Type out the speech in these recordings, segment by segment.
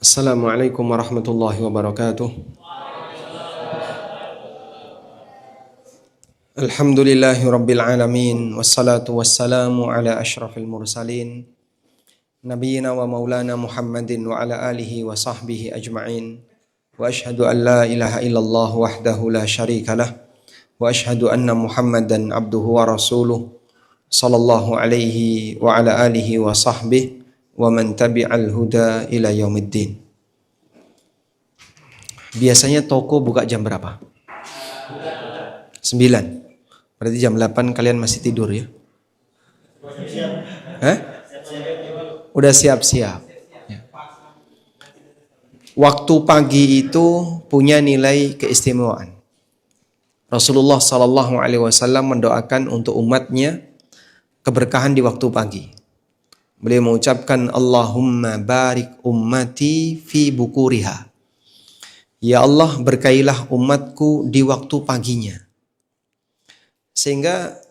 Assalamualaikum warahmatullahi wabarakatuh. Alhamdulillahi rabbil alamin. Wassalatu wassalamu ala ashrafil mursalin Nabiyyina wa maulana Muhammadin wa ala alihi wa sahbihi ajma'in. Wa ashhadu an la ilaha illallah wahdahu la syarika lah. Wa ashhadu anna Muhammadan abduhu wa rasuluh sallallahu alaihi wa ala alihi wa sahbihi wa man tabi'al huda ila yaumiddin. Biasanya toko buka jam berapa? 9. Berarti jam 8 kalian masih tidur ya? Hah? Udah siap-siap. Ya. Waktu pagi itu punya nilai keistimewaan. Rasulullah SAW mendoakan untuk umatnya keberkahan di waktu pagi. Beliau mengucapkan Allahumma barik ummati fi bukuriha. Ya Allah, berkailah umatku di waktu paginya. Sehingga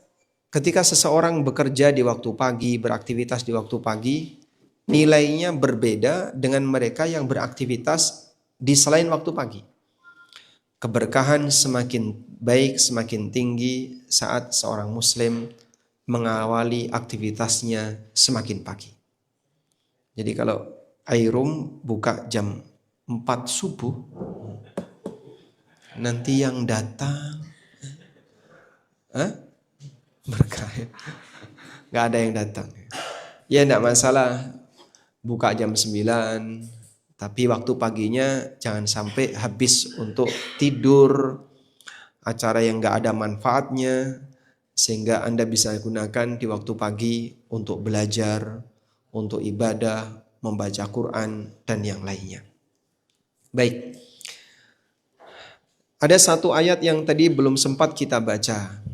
ketika seseorang bekerja di waktu pagi, beraktivitas di waktu pagi, nilainya berbeda dengan mereka yang beraktivitas di selain waktu pagi. Keberkahan semakin baik, semakin tinggi saat seorang muslim mengawali aktivitasnya semakin pagi. Jadi kalau iRoom buka jam 4 subuh, nanti yang datang berkah. Gak ada yang datang. Ya enggak masalah buka jam 9, tapi waktu paginya jangan sampai habis untuk tidur, acara yang gak ada manfaatnya, sehingga Anda bisa gunakan di waktu pagi untuk belajar, untuk ibadah, membaca Quran, dan yang lainnya. Baik. Ada satu ayat yang tadi belum sempat kita baca,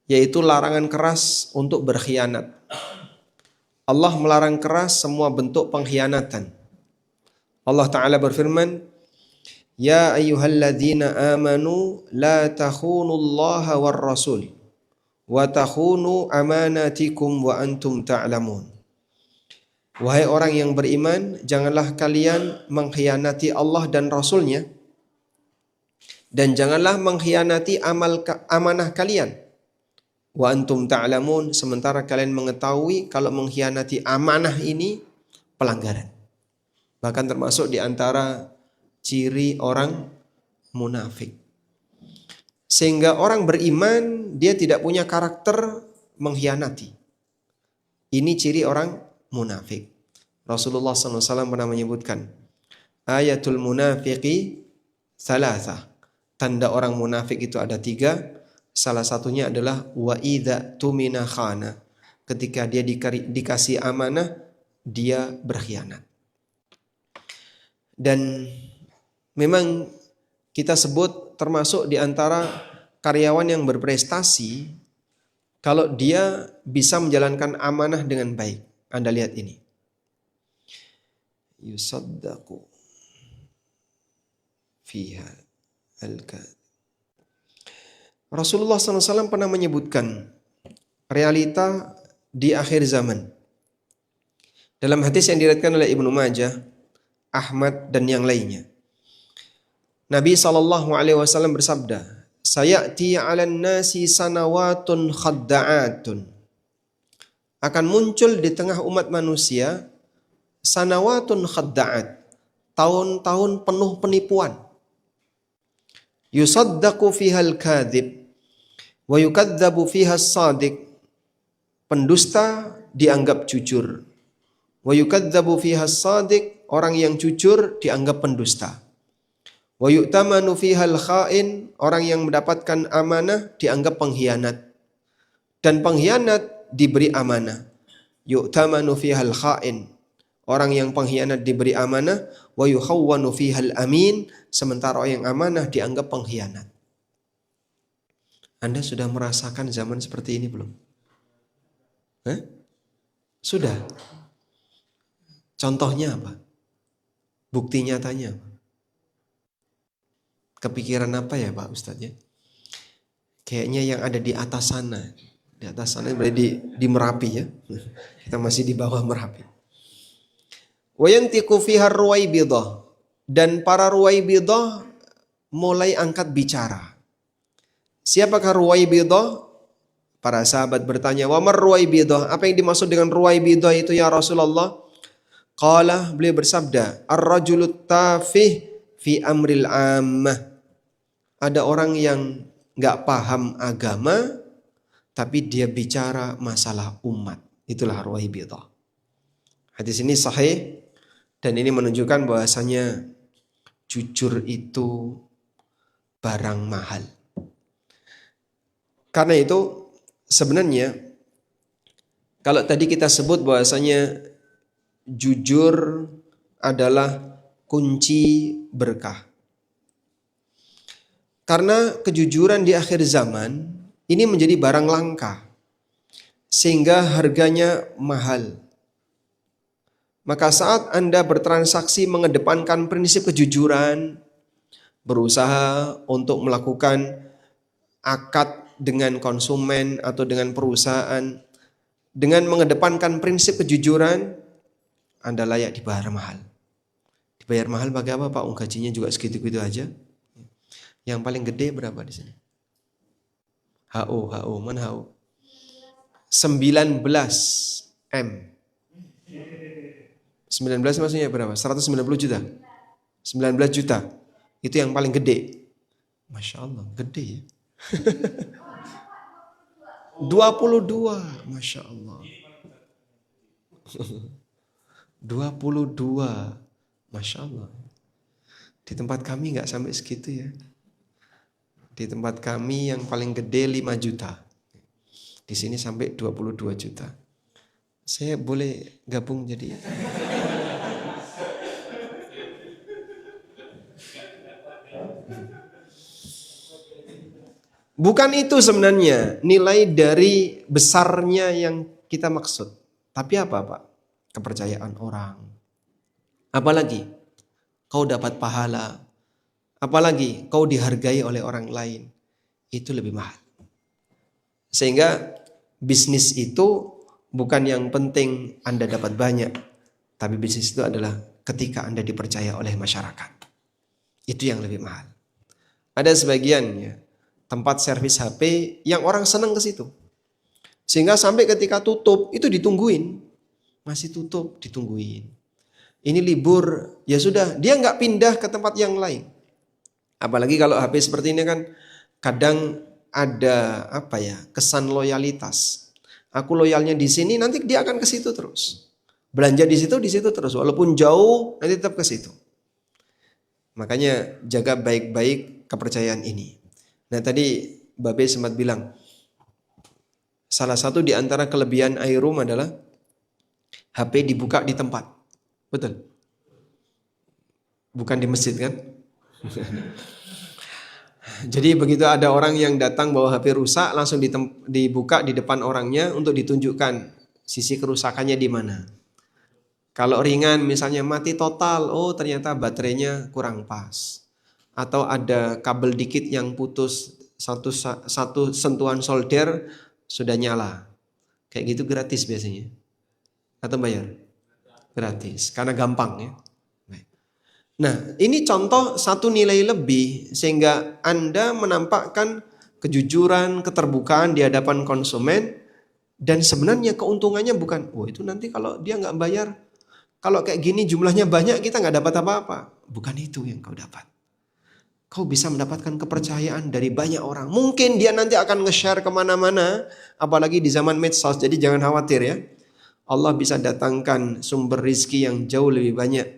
yaitu larangan keras untuk berkhianat. Allah melarang keras semua bentuk pengkhianatan. Allah Ta'ala berfirman, Ya ayyuhalladzina amanu la takhunullaha war rasul wa takhunu amanatikum wa antum ta'lamun. Wahai orang yang beriman, janganlah kalian mengkhianati Allah dan Rasulnya, dan janganlah mengkhianati amanah kalian. Wa antum ta'lamun, sementara kalian mengetahui kalau mengkhianati amanah ini pelanggaran. Bahkan termasuk di antara ciri orang munafik. Sehingga orang beriman, dia tidak punya karakter mengkhianati. Ini ciri orang munafik. Rasulullah SAW pernah menyebutkan, ayatul munafiqi thalatha. Tanda orang munafik itu ada 3. Salah satunya adalah wa idza tumina khana. Ketika dia dikasih amanah, dia berkhianat. Dan memang kita sebut termasuk di antara karyawan yang berprestasi kalau dia bisa menjalankan amanah dengan baik. Anda lihat ini. Yusaddaqu fiha al-kadhib. Rasulullah SAW pernah menyebutkan realita di akhir zaman. Dalam hadis yang diriwayatkan oleh Ibnu Majah, Ahmad dan yang lainnya. Nabi SAW bersabda, Sayati 'alan nasi sanawatun khadda'atun. Akan muncul di tengah umat manusia sanawatun khadda'at. Tahun-tahun penuh penipuan. Yusaddaqu fihal kadhib wa yukadzabu fihas sadiq. Pendusta dianggap jujur. Wa yukadzabu fihas sadiq, orang yang jujur dianggap pendusta. Wa yu'tamanu fihal kha'in, orang yang mendapatkan amanah dianggap pengkhianat. Dan pengkhianat diberi amanah. Yu'tamanu fihal kha'in, orang yang pengkhianat diberi amanah. Wa yukhawwanu fihal amin, sementara yang amanah dianggap pengkhianat. Anda sudah merasakan zaman seperti ini belum? Sudah. Contohnya apa? Bukti nyatanya apa? Kepikiran apa ya Pak Ustadz ya? Kayaknya yang ada di atas sana. Di atas sana berarti di Merapi ya. Kita masih di bawah Merapi. Wa yantiqu fiha ruwaibidah, dan para ruwaibidah mulai angkat bicara. Siapakah ruwaibidah? Para sahabat bertanya, "Wa mar ruwaibidah?" Apa yang dimaksud dengan ruwaibidah itu ya Rasulullah? Qala, beliau bersabda, "Ar-rajulut tafih fi amril ammah." Ada orang yang enggak paham agama tapi dia bicara masalah umat. Itulah ruwaibidah. Hadis ini sahih dan ini menunjukkan bahwasanya jujur itu barang mahal. Karena itu sebenarnya kalau tadi kita sebut bahwasanya jujur adalah kunci berkah. Karena kejujuran di akhir zaman ini menjadi barang langka sehingga harganya mahal. Maka saat Anda bertransaksi mengedepankan prinsip kejujuran, berusaha untuk melakukan akad dengan konsumen atau dengan perusahaan, dengan mengedepankan prinsip kejujuran, Anda layak dibayar mahal. Dibayar mahal pakai apa Pak? Gajinya juga segitu-gitu aja. Yang paling gede berapa di sini? HO, mana HO? 19 M. 19 maksudnya berapa? 190 juta. 19 juta. Itu yang paling gede. Masya Allah, gede ya. 22, Masya Allah. 22, Masya Allah. Di tempat kami gak sampai segitu ya. Di tempat kami yang paling gede 5 juta. Di sini sampai 22 juta. Saya boleh gabung jadi? Bukan itu sebenarnya nilai dari besarnya yang kita maksud. Tapi apa Pak? Kepercayaan orang. Apalagi kau dapat pahala. Apalagi kau dihargai oleh orang lain. Itu lebih mahal. Sehingga bisnis itu bukan yang penting Anda dapat banyak. Tapi bisnis itu adalah ketika Anda dipercaya oleh masyarakat. Itu yang lebih mahal. Ada sebagian ya, tempat servis HP yang orang senang ke situ. Sehingga sampai ketika tutup itu ditungguin. Masih tutup, ditungguin. Ini libur, ya sudah, dia nggak pindah ke tempat yang lain. Apalagi kalau HP seperti ini kan kadang ada kesan loyalitas. Aku loyalnya di sini, nanti dia akan ke situ terus. Belanja di situ terus. Walaupun jauh, nanti tetap ke situ. Makanya jaga baik-baik kepercayaan ini. Nah tadi Babe sempat bilang, salah satu di antara kelebihan iRoom adalah HP dibuka di tempat. Betul? Bukan di masjid kan? Jadi begitu ada orang yang datang bawa HP rusak, langsung dibuka di depan orangnya untuk ditunjukkan sisi kerusakannya di mana. Kalau ringan misalnya mati total, oh ternyata baterainya kurang pas. Atau ada kabel dikit yang putus, satu sentuhan solder sudah nyala. Kayak gitu gratis biasanya. Atau bayar? Gratis, karena gampang ya. Nah, ini contoh satu nilai lebih sehingga Anda menampakkan kejujuran, keterbukaan di hadapan konsumen dan sebenarnya keuntungannya bukan, itu nanti kalau dia nggak bayar, kalau kayak gini jumlahnya banyak kita nggak dapat apa-apa. Bukan itu yang kau dapat. Kau bisa mendapatkan kepercayaan dari banyak orang. Mungkin dia nanti akan nge-share kemana-mana, apalagi di zaman medsos. Jadi jangan khawatir ya. Allah bisa datangkan sumber rizki yang jauh lebih banyak.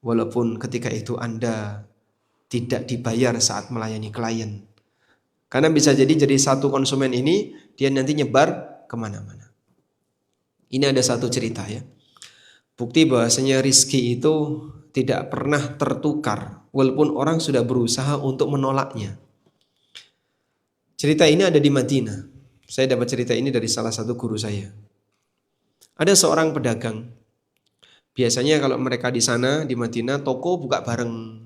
Walaupun ketika itu Anda tidak dibayar saat melayani klien. Karena bisa jadi satu konsumen ini, dia nanti nyebar kemana-mana. Ini ada satu cerita ya. Bukti bahwasanya rizki itu tidak pernah tertukar. Walaupun orang sudah berusaha untuk menolaknya. Cerita ini ada di Madinah. Saya dapat cerita ini dari salah satu guru saya. Ada seorang pedagang. Biasanya kalau mereka di sana di Madinah toko buka bareng.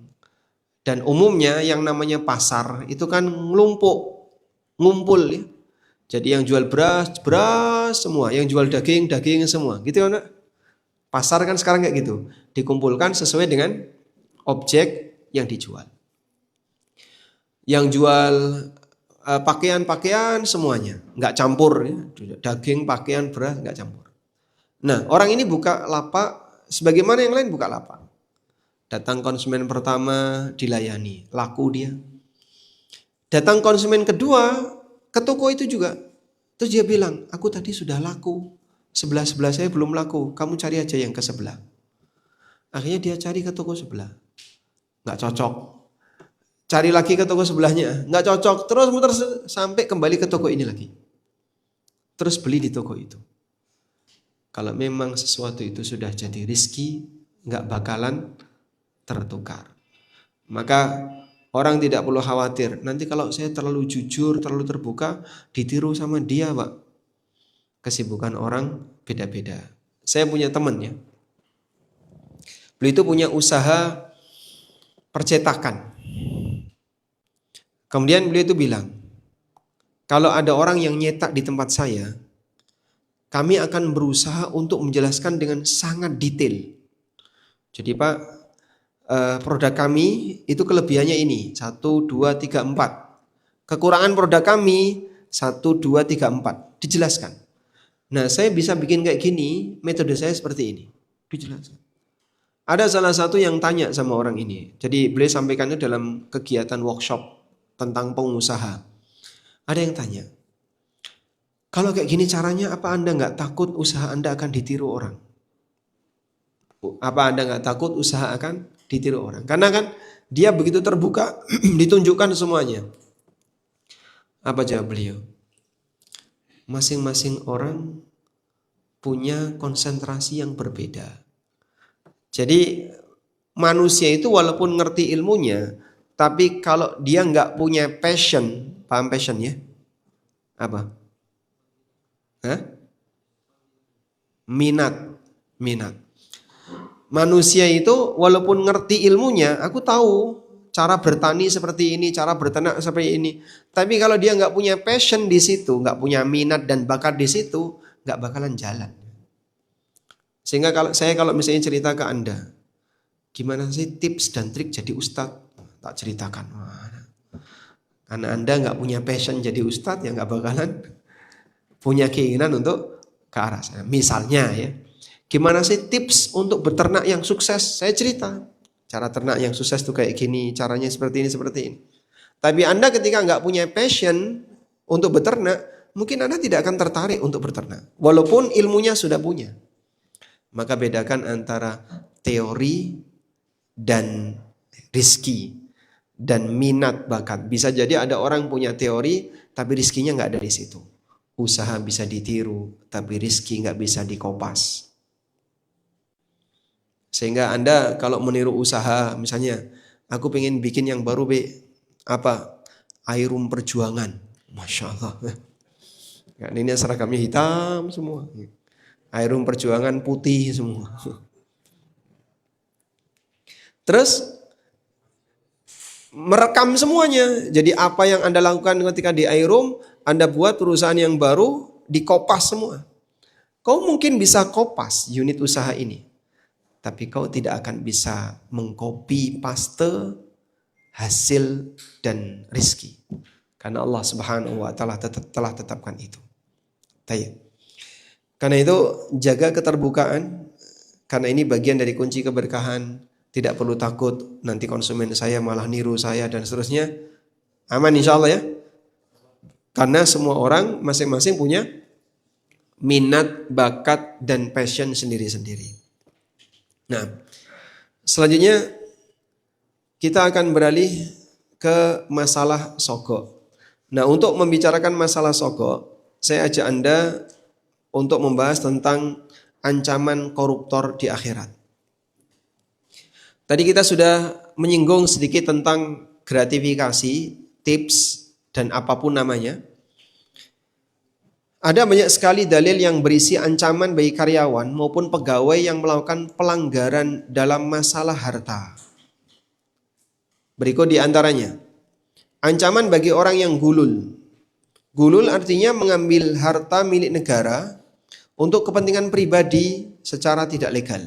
Dan umumnya yang namanya pasar itu kan ngumpul ya. Jadi yang jual beras semua, yang jual daging semua. Gitu kan? Pasar kan sekarang kayak gitu, dikumpulkan sesuai dengan objek yang dijual. Yang jual pakaian-pakaian semuanya, nggak campur ya. Daging, pakaian, beras nggak campur. Nah, orang ini buka lapak sebagaimana yang lain buka lapak. Datang konsumen pertama dilayani, laku dia. Datang konsumen kedua ke toko itu juga. Terus dia bilang, aku tadi sudah laku, sebelah saya belum laku, kamu cari aja yang ke sebelah. Akhirnya dia cari ke toko sebelah, nggak cocok. Cari lagi ke toko sebelahnya, nggak cocok. Terus muter sampai kembali ke toko ini lagi. Terus beli di toko itu. Kalau memang sesuatu itu sudah jadi rizki, nggak bakalan tertukar. Maka orang tidak perlu khawatir. Nanti kalau saya terlalu jujur, terlalu terbuka, ditiru sama dia, Pak. Kesibukan orang beda-beda. Saya punya teman ya. Beliau itu punya usaha percetakan. Kemudian beliau itu bilang, kalau ada orang yang nyetak di tempat saya, kami akan berusaha untuk menjelaskan dengan sangat detail. Jadi Pak, produk kami itu kelebihannya ini, 1, 2, 3, 4. Kekurangan produk kami, 1, 2, 3, 4. Dijelaskan. Nah, saya bisa bikin kayak gini, metode saya seperti ini. Dijelaskan. Ada salah satu yang tanya sama orang ini. Jadi beliau sampaikannya dalam kegiatan workshop tentang pengusaha. Ada yang tanya, kalau kayak gini caranya, apa Anda nggak takut usaha Anda akan ditiru orang? Apa Anda nggak takut usaha akan ditiru orang? Karena kan dia begitu terbuka, ditunjukkan semuanya. Apa jawab beliau? Masing-masing orang punya konsentrasi yang berbeda. Jadi manusia itu walaupun ngerti ilmunya, tapi kalau dia nggak punya passion, paham passion ya? Apa? Hah? Minat. Manusia itu walaupun ngerti ilmunya, aku tahu cara bertani seperti ini, cara berternak seperti ini. Tapi kalau dia nggak punya passion di situ, nggak punya minat dan bakat di situ, nggak bakalan jalan. Sehingga kalau misalnya cerita ke Anda, gimana sih tips dan trik jadi ustadz? Tak ceritakan. Karena Anda nggak punya passion jadi ustadz, ya nggak bakalan punya keinginan untuk ke arah sana. Misalnya ya, gimana sih tips untuk beternak yang sukses? Saya cerita. Cara ternak yang sukses tuh kayak gini, caranya seperti ini. Tapi Anda ketika nggak punya passion untuk beternak, mungkin Anda tidak akan tertarik untuk beternak. Walaupun ilmunya sudah punya. Maka bedakan antara teori dan rizki dan minat bakat. Bisa jadi ada orang punya teori tapi rizkinya nggak ada di situ. Usaha bisa ditiru tapi rizki nggak bisa dikopas. Sehingga Anda kalau meniru usaha, misalnya aku pengen bikin yang baru apa? Airum perjuangan. Masya Allah. Ya, ini seragamnya hitam semua. Airum perjuangan putih semua. Terus merekam semuanya. Jadi apa yang Anda lakukan ketika di Airum, Anda buat perusahaan yang baru, dikopas semua. Kau mungkin bisa kopas unit usaha ini. Tapi kau tidak akan bisa mengcopy paste hasil dan rizki. Karena Allah Subhanahu wa Ta'ala telah tetapkan itu. Tayyib. Karena itu jaga keterbukaan. Karena ini bagian dari kunci keberkahan. Tidak perlu takut nanti konsumen saya malah niru saya dan seterusnya. Aman insya Allah ya. Karena semua orang masing-masing punya minat, bakat, dan passion sendiri-sendiri. Nah, selanjutnya kita akan beralih ke masalah sogok. Nah, untuk membicarakan masalah sogok, saya ajak Anda untuk membahas tentang ancaman koruptor di akhirat. Tadi kita sudah menyinggung sedikit tentang gratifikasi, tips, dan apapun namanya. Ada banyak sekali dalil yang berisi ancaman bagi karyawan maupun pegawai yang melakukan pelanggaran dalam masalah harta. Berikut di antaranya. Ancaman bagi orang yang gulul. Gulul artinya mengambil harta milik negara untuk kepentingan pribadi secara tidak legal,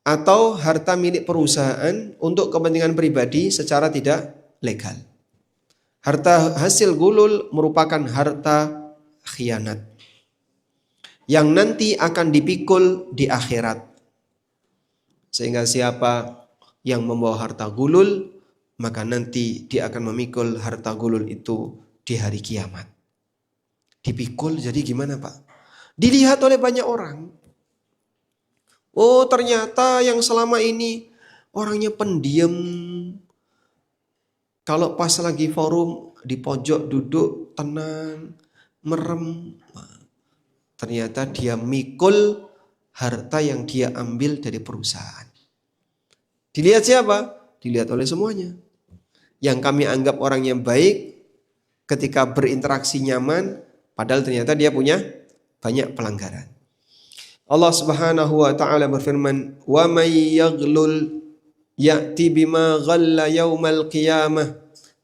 atau harta milik perusahaan untuk kepentingan pribadi secara tidak legal. Harta hasil gulul merupakan harta khianat yang nanti akan dipikul di akhirat. Sehingga siapa yang membawa harta gulul, maka nanti dia akan memikul harta gulul itu di hari kiamat. Dipikul jadi gimana Pak? Dilihat oleh banyak orang. Oh ternyata yang selama ini orangnya pendiam. Kalau pas lagi forum di pojok duduk tenang, merem. Ternyata dia mikul harta yang dia ambil dari perusahaan. Dilihat siapa? Dilihat oleh semuanya. Yang kami anggap orang yang baik ketika berinteraksi nyaman, padahal ternyata dia punya banyak pelanggaran. Allah Subhanahu wa taala berfirman, "Wa may yaghlul ya'ti bima ghalla yaumal qiyamah."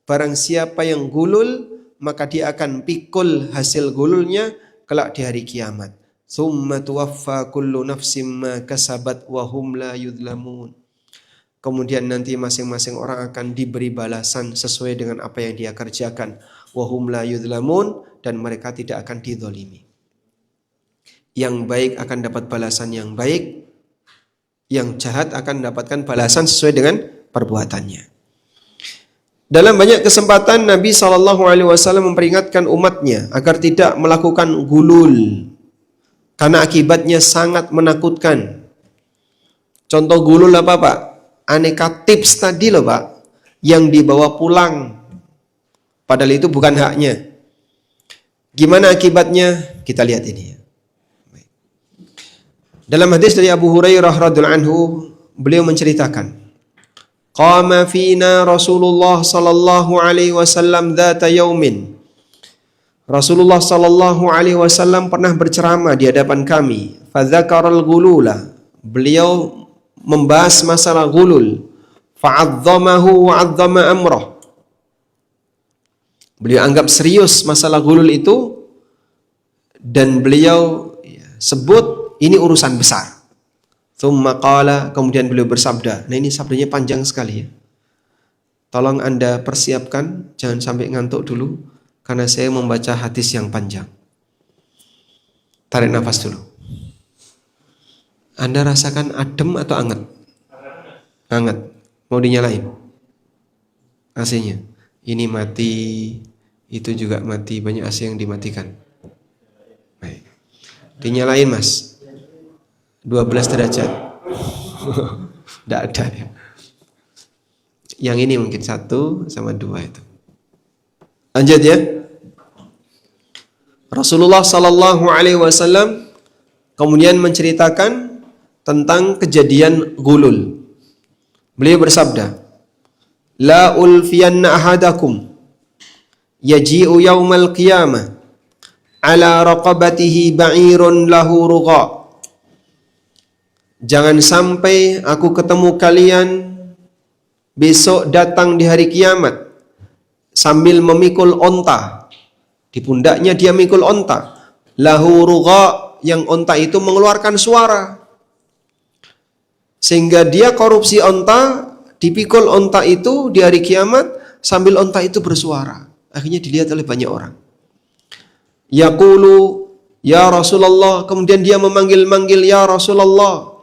Barang siapa yang gulul, maka dia akan pikul hasil gululnya kelak di hari kiamat. Tsumma tuwaffa kullu nafsin ma kasabat wa hum la yudlamun. Kemudian nanti masing-masing orang akan diberi balasan sesuai dengan apa yang dia kerjakan. Wa hum la yudlamun, dan mereka tidak akan dizalimi. Yang baik akan dapat balasan yang baik, yang jahat akan mendapatkan balasan sesuai dengan perbuatannya. Dalam banyak kesempatan Nabi SAW memperingatkan umatnya agar tidak melakukan gulul, karena akibatnya sangat menakutkan. Contoh gulul apa Pak? Aneka tips tadi loh Pak, yang dibawa pulang, padahal itu bukan haknya. Gimana akibatnya? Kita lihat ini ya. Dalam hadis dari Abu Hurairah radhiyallahu anhu, beliau menceritakan, qama fina Rasulullah sallallahu alaihi wasallam dzata yaumin. Rasulullah sallallahu alaihi wasallam pernah berceramah di hadapan kami. Fadzakaral ghulula. Beliau membahas masalah gulul. Fa'azzamahu wa 'azzama amrah. Beliau anggap serius masalah gulul itu, dan beliau sebut ini urusan besar. Tsumma qala, kemudian beliau bersabda. Nah ini sabdanya panjang sekali ya. Tolong Anda persiapkan, jangan sampai ngantuk dulu, karena saya membaca hadis yang panjang. Tarik nafas dulu. Anda rasakan adem atau anget? Anget. Mau dinyalain AC-nya? Ini mati, itu juga mati, banyak AC yang dimatikan. Baik. Dinyalain Mas. 12 derajat. Tidak ada ya. Yang ini mungkin 1 sama 2 itu. Lanjut ya. Rasulullah sallallahu alaihi wasallam kemudian menceritakan tentang kejadian gulul. Beliau bersabda, la ulfiyanna ahadakum yaji'u yaumal qiyamah ala raqabatihi ba'irun lahu rugha. Jangan sampai aku ketemu kalian besok datang di hari kiamat sambil memikul onta. Di pundaknya dia mikul onta. Lahu rugha, yang onta itu mengeluarkan suara. Sehingga dia korupsi onta, dipikul onta itu di hari kiamat sambil onta itu bersuara. Akhirnya dilihat oleh banyak orang. Yaqulu ya Rasulullah, kemudian dia memanggil-manggil ya Rasulullah,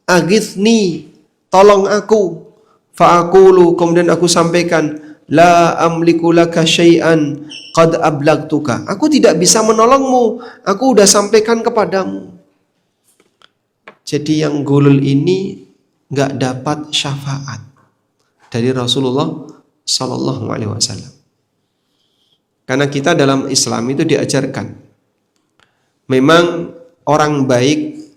aghithni, tolong aku. Fa'aqulu, kemudian aku sampaikan, la amliku laka syai'an qad ablagtuka. Aku tidak bisa menolongmu, aku sudah sampaikan kepadamu. Jadi yang gulul ini nggak dapat syafaat dari Rasulullah Sallallahu Alaihi Wasallam. Karena kita dalam Islam itu diajarkan, memang orang baik,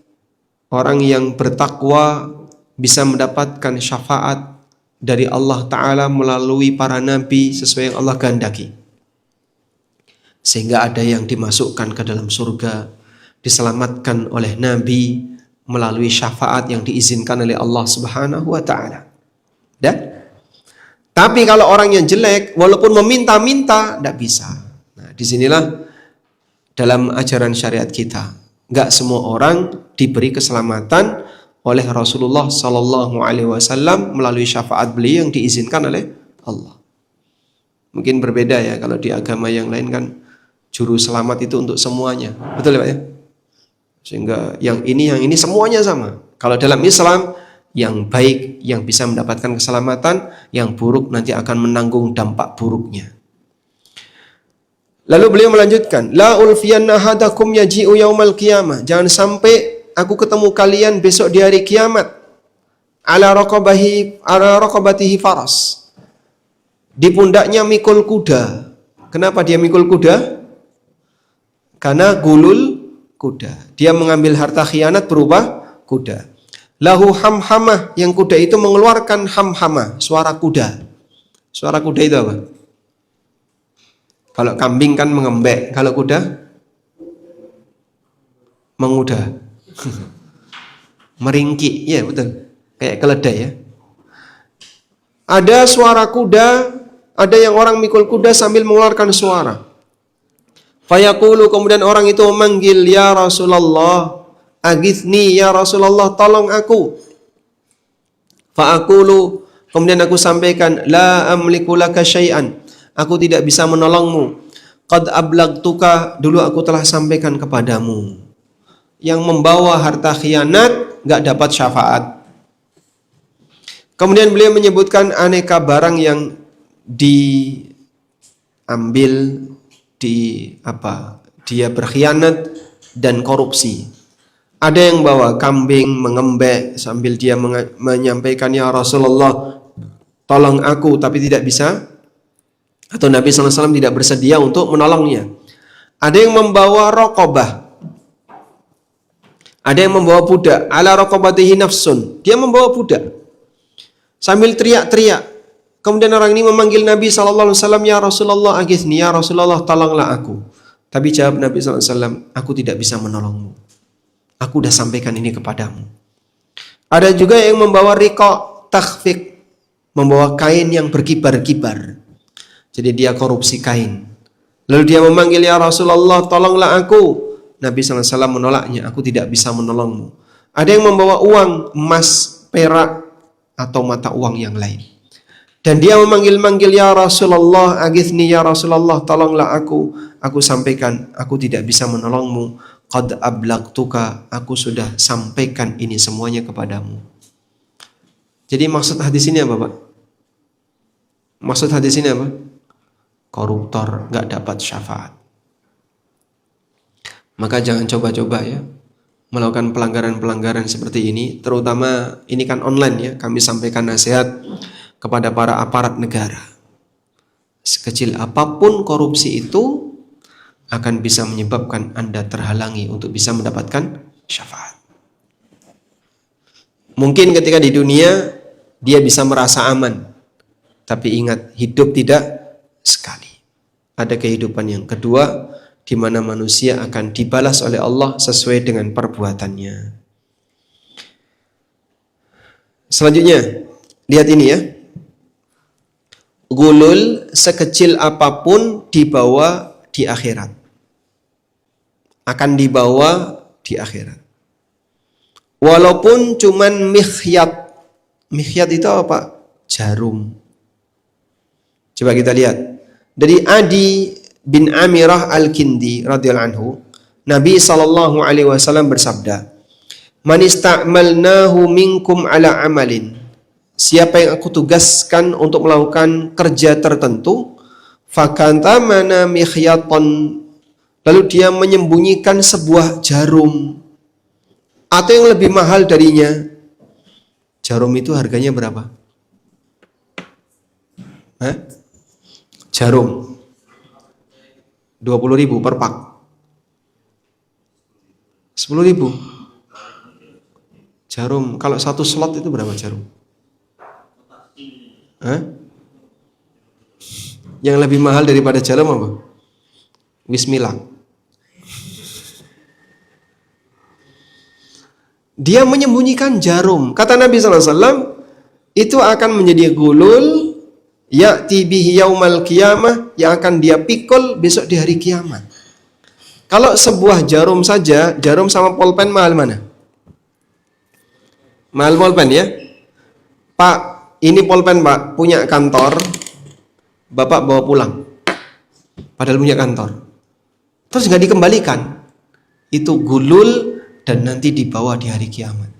orang yang bertakwa bisa mendapatkan syafaat dari Allah Ta'ala melalui para nabi sesuai yang Allah kehendaki. Sehingga ada yang dimasukkan ke dalam surga, diselamatkan oleh nabi melalui syafaat yang diizinkan oleh Allah Subhanahu wa Ta'ala. Tapi kalau orang yang jelek, walaupun meminta-minta, tidak bisa. Nah, disinilah dalam ajaran syariat kita, Nggak semua orang diberi keselamatan oleh Rasulullah Sallallahu Alaihi Wasallam melalui syafaat beliau yang diizinkan oleh Allah. Mungkin berbeda ya, kalau di agama yang lain kan juru selamat itu untuk semuanya, betul ya Pak ya? Sehingga yang ini semuanya sama. Kalau dalam Islam, yang baik yang bisa mendapatkan keselamatan, yang buruk nanti akan menanggung dampak buruknya. Lalu beliau melanjutkan, la ulfiyanna hadakum yaji'u yaumal qiyamah. Jangan sampai aku ketemu kalian besok di hari kiamat. Ala raqabatihi faras. Di pundaknya mikul kuda. Kenapa dia mikul kuda? Karena gulul kuda. Dia mengambil harta khianat berupa kuda. Lahu hamhamah, yang kuda itu mengeluarkan hamhamah, suara kuda. Suara kuda itu apa? Kalau kambing kan mengembek, kalau kuda menguda. Meringki, ya betul. Kayak keledai ya. Ada suara kuda, ada yang orang mikul kuda sambil mengeluarkan suara. Fayaqulu, kemudian orang itu memanggil, ya Rasulullah, agithni ya Rasulullah, tolong aku. Fa'aqulu, kemudian aku sampaikan, la amliku laka syai'an, aku tidak bisa menolongmu. Qad ablagtuka, dulu aku telah sampaikan kepadamu. Yang membawa harta khianat nggak dapat syafaat. Kemudian beliau menyebutkan aneka barang yang diambil dia berkhianat dan korupsi. Ada yang bawa kambing mengembek sambil dia menyampaikan, ya Rasulullah, tolong aku, tapi tidak bisa. Atau Nabi SAW tidak bersedia untuk menolongnya. Ada yang membawa raqabah. Ada yang membawa budak. Ala raqabatihi nafsun. Dia membawa budak. Sambil teriak-teriak. Kemudian orang ini memanggil Nabi SAW, ya Rasulullah agithni, ya Rasulullah tolonglah aku. Tapi jawab Nabi SAW, aku tidak bisa menolongmu. Aku sudah sampaikan ini kepadamu. Ada juga yang membawa riqa takhfiq. Membawa kain yang berkibar-kibar. Jadi dia korupsi kain. Lalu dia memanggil, ya Rasulullah tolonglah aku. Nabi SAW menolaknya, aku tidak bisa menolongmu. Ada yang membawa uang, emas, perak, atau mata uang yang lain. Dan dia memanggil-manggil, ya Rasulullah agithni, ya Rasulullah tolonglah aku sampaikan, aku tidak bisa menolongmu. Qad ablagtuka, aku sudah sampaikan ini semuanya kepadamu. Jadi maksud hadis ini apa Pak? Maksud hadis ini apa? Koruptor nggak dapat syafaat. Maka jangan coba-coba ya melakukan pelanggaran-pelanggaran seperti ini. Terutama ini kan online ya. Kami sampaikan nasihat kepada para aparat negara. Sekecil apapun korupsi itu akan bisa menyebabkan Anda terhalangi untuk bisa mendapatkan syafaat. Mungkin ketika di dunia dia bisa merasa aman. Tapi ingat, hidup tidak sekali. Ada kehidupan yang kedua, di mana manusia akan dibalas oleh Allah sesuai dengan perbuatannya. Selanjutnya, lihat ini ya. Gulul sekecil apapun dibawa di akhirat. Akan dibawa di akhirat. Walaupun cuman mikhyat. Mikhyat itu apa? Jarum. Coba kita lihat. Dari Adi bin Amirah Al-Kindi radhiyallahu anhu, Nabi SAW bersabda, "Man ista'malnahu minkum ala amalin." Siapa yang aku tugaskan untuk melakukan kerja tertentu, fakantamana mikhyatan, lalu dia menyembunyikan sebuah jarum atau yang lebih mahal darinya. Jarum itu harganya berapa? Jarum 20.000 per pak. 10.000. Jarum, kalau satu slot itu berapa jarum? Yang lebih mahal daripada jarum apa? Wismillah. Dia menyembunyikan jarum. Kata Nabi SAW, itu akan menjadi gulul, ya'ti bihi yaumal qiyamah, yang akan dia pikul besok di hari kiamat. Kalau sebuah jarum saja, jarum sama pulpen mahal mana? Mahal pulpen ya. Pak, ini pulpen Pak, punya kantor, Bapak bawa pulang. Padahal punya kantor. Terus nggak dikembalikan. Itu gulul dan nanti dibawa di hari kiamat.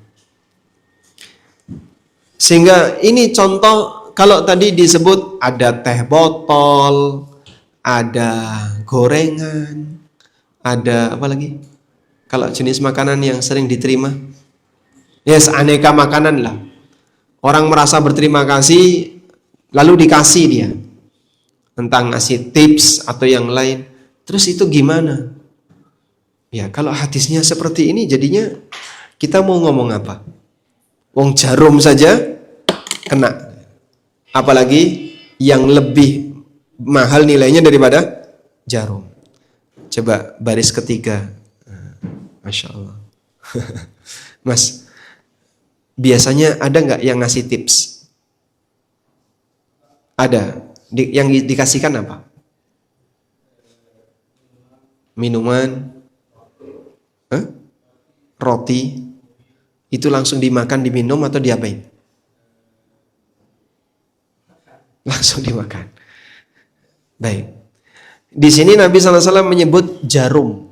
Sehingga ini contoh, kalau tadi disebut ada teh botol, ada gorengan, ada apa lagi? Kalau jenis makanan yang sering diterima, yes, aneka makanan lah. Orang merasa berterima kasih, lalu dikasih dia. Tentang ngasih tips atau yang lain. Terus itu gimana? Ya, kalau hadisnya seperti ini, jadinya kita mau ngomong apa? Wong jarum saja kena. Apalagi yang lebih mahal nilainya daripada jarum. Coba baris ketiga. Masya Allah. Mas, biasanya ada nggak yang ngasih tips? Ada. Yang dikasihkan apa? Minuman, roti. Itu langsung dimakan, diminum atau diapain? Langsung dimakan. Baik. Di sini Nabi SAW menyebut jarum.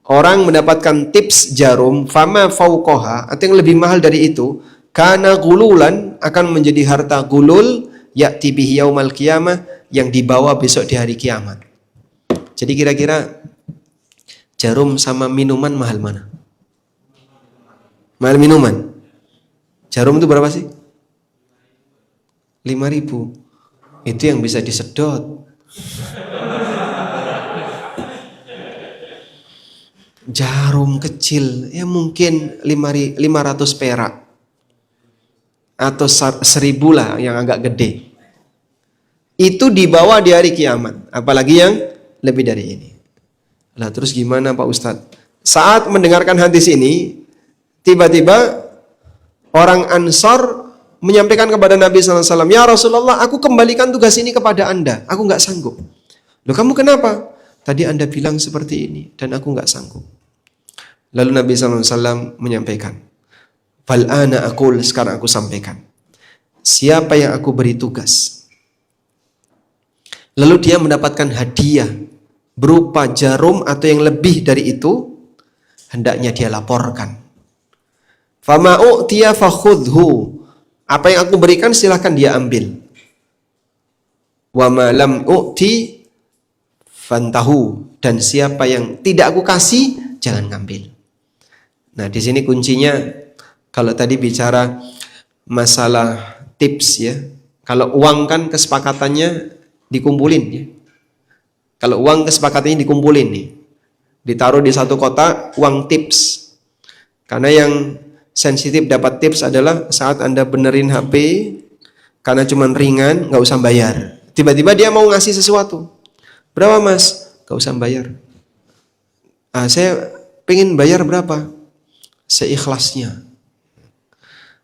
Orang mendapatkan tips jarum, fama fauqaha, atau yang lebih mahal dari itu, kana gululan, akan menjadi harta gulul, ya'ti bihi yaumal qiyamah, yang dibawa besok di hari kiamat. Jadi kira-kira jarum sama minuman mahal mana? Mahal minuman. Jarum itu berapa sih? 5.000. Itu yang bisa disedot. Jarum kecil ya mungkin 500 perak atau 1.000 lah yang agak gede. Itu dibawa di hari kiamat, apalagi yang lebih dari ini. Lah terus gimana Pak Ustadz? Saat mendengarkan hadis ini, tiba-tiba orang Ansor menyampaikan kepada Nabi SAW, ya Rasulullah, aku kembalikan tugas ini kepada Anda, aku nggak sanggup. Loh kamu kenapa? Tadi Anda bilang seperti ini dan aku nggak sanggup. Lalu Nabi SAW menyampaikan, fal ana aqul, sekarang aku sampaikan. Siapa yang aku beri tugas, lalu dia mendapatkan hadiah berupa jarum atau yang lebih dari itu, hendaknya dia laporkan. Fama u'tiya fakhudhu, apa yang aku berikan silahkan dia ambil. Wa ma lam u'ti fantahu, dan siapa yang tidak aku kasih jangan ngambil. Nah, di sini kuncinya, kalau tadi bicara masalah tips ya. Kalau uang kan kesepakatannya dikumpulin ya. Kalau uang kesepakatannya dikumpulin nih. Ditaruh di satu kotak uang tips. Karena yang sensitif dapat tips adalah saat Anda benerin HP, karena cuman ringan, nggak usah bayar. Tiba-tiba dia mau ngasih sesuatu. Berapa Mas? Nggak usah bayar. Saya pengen bayar berapa? Seikhlasnya.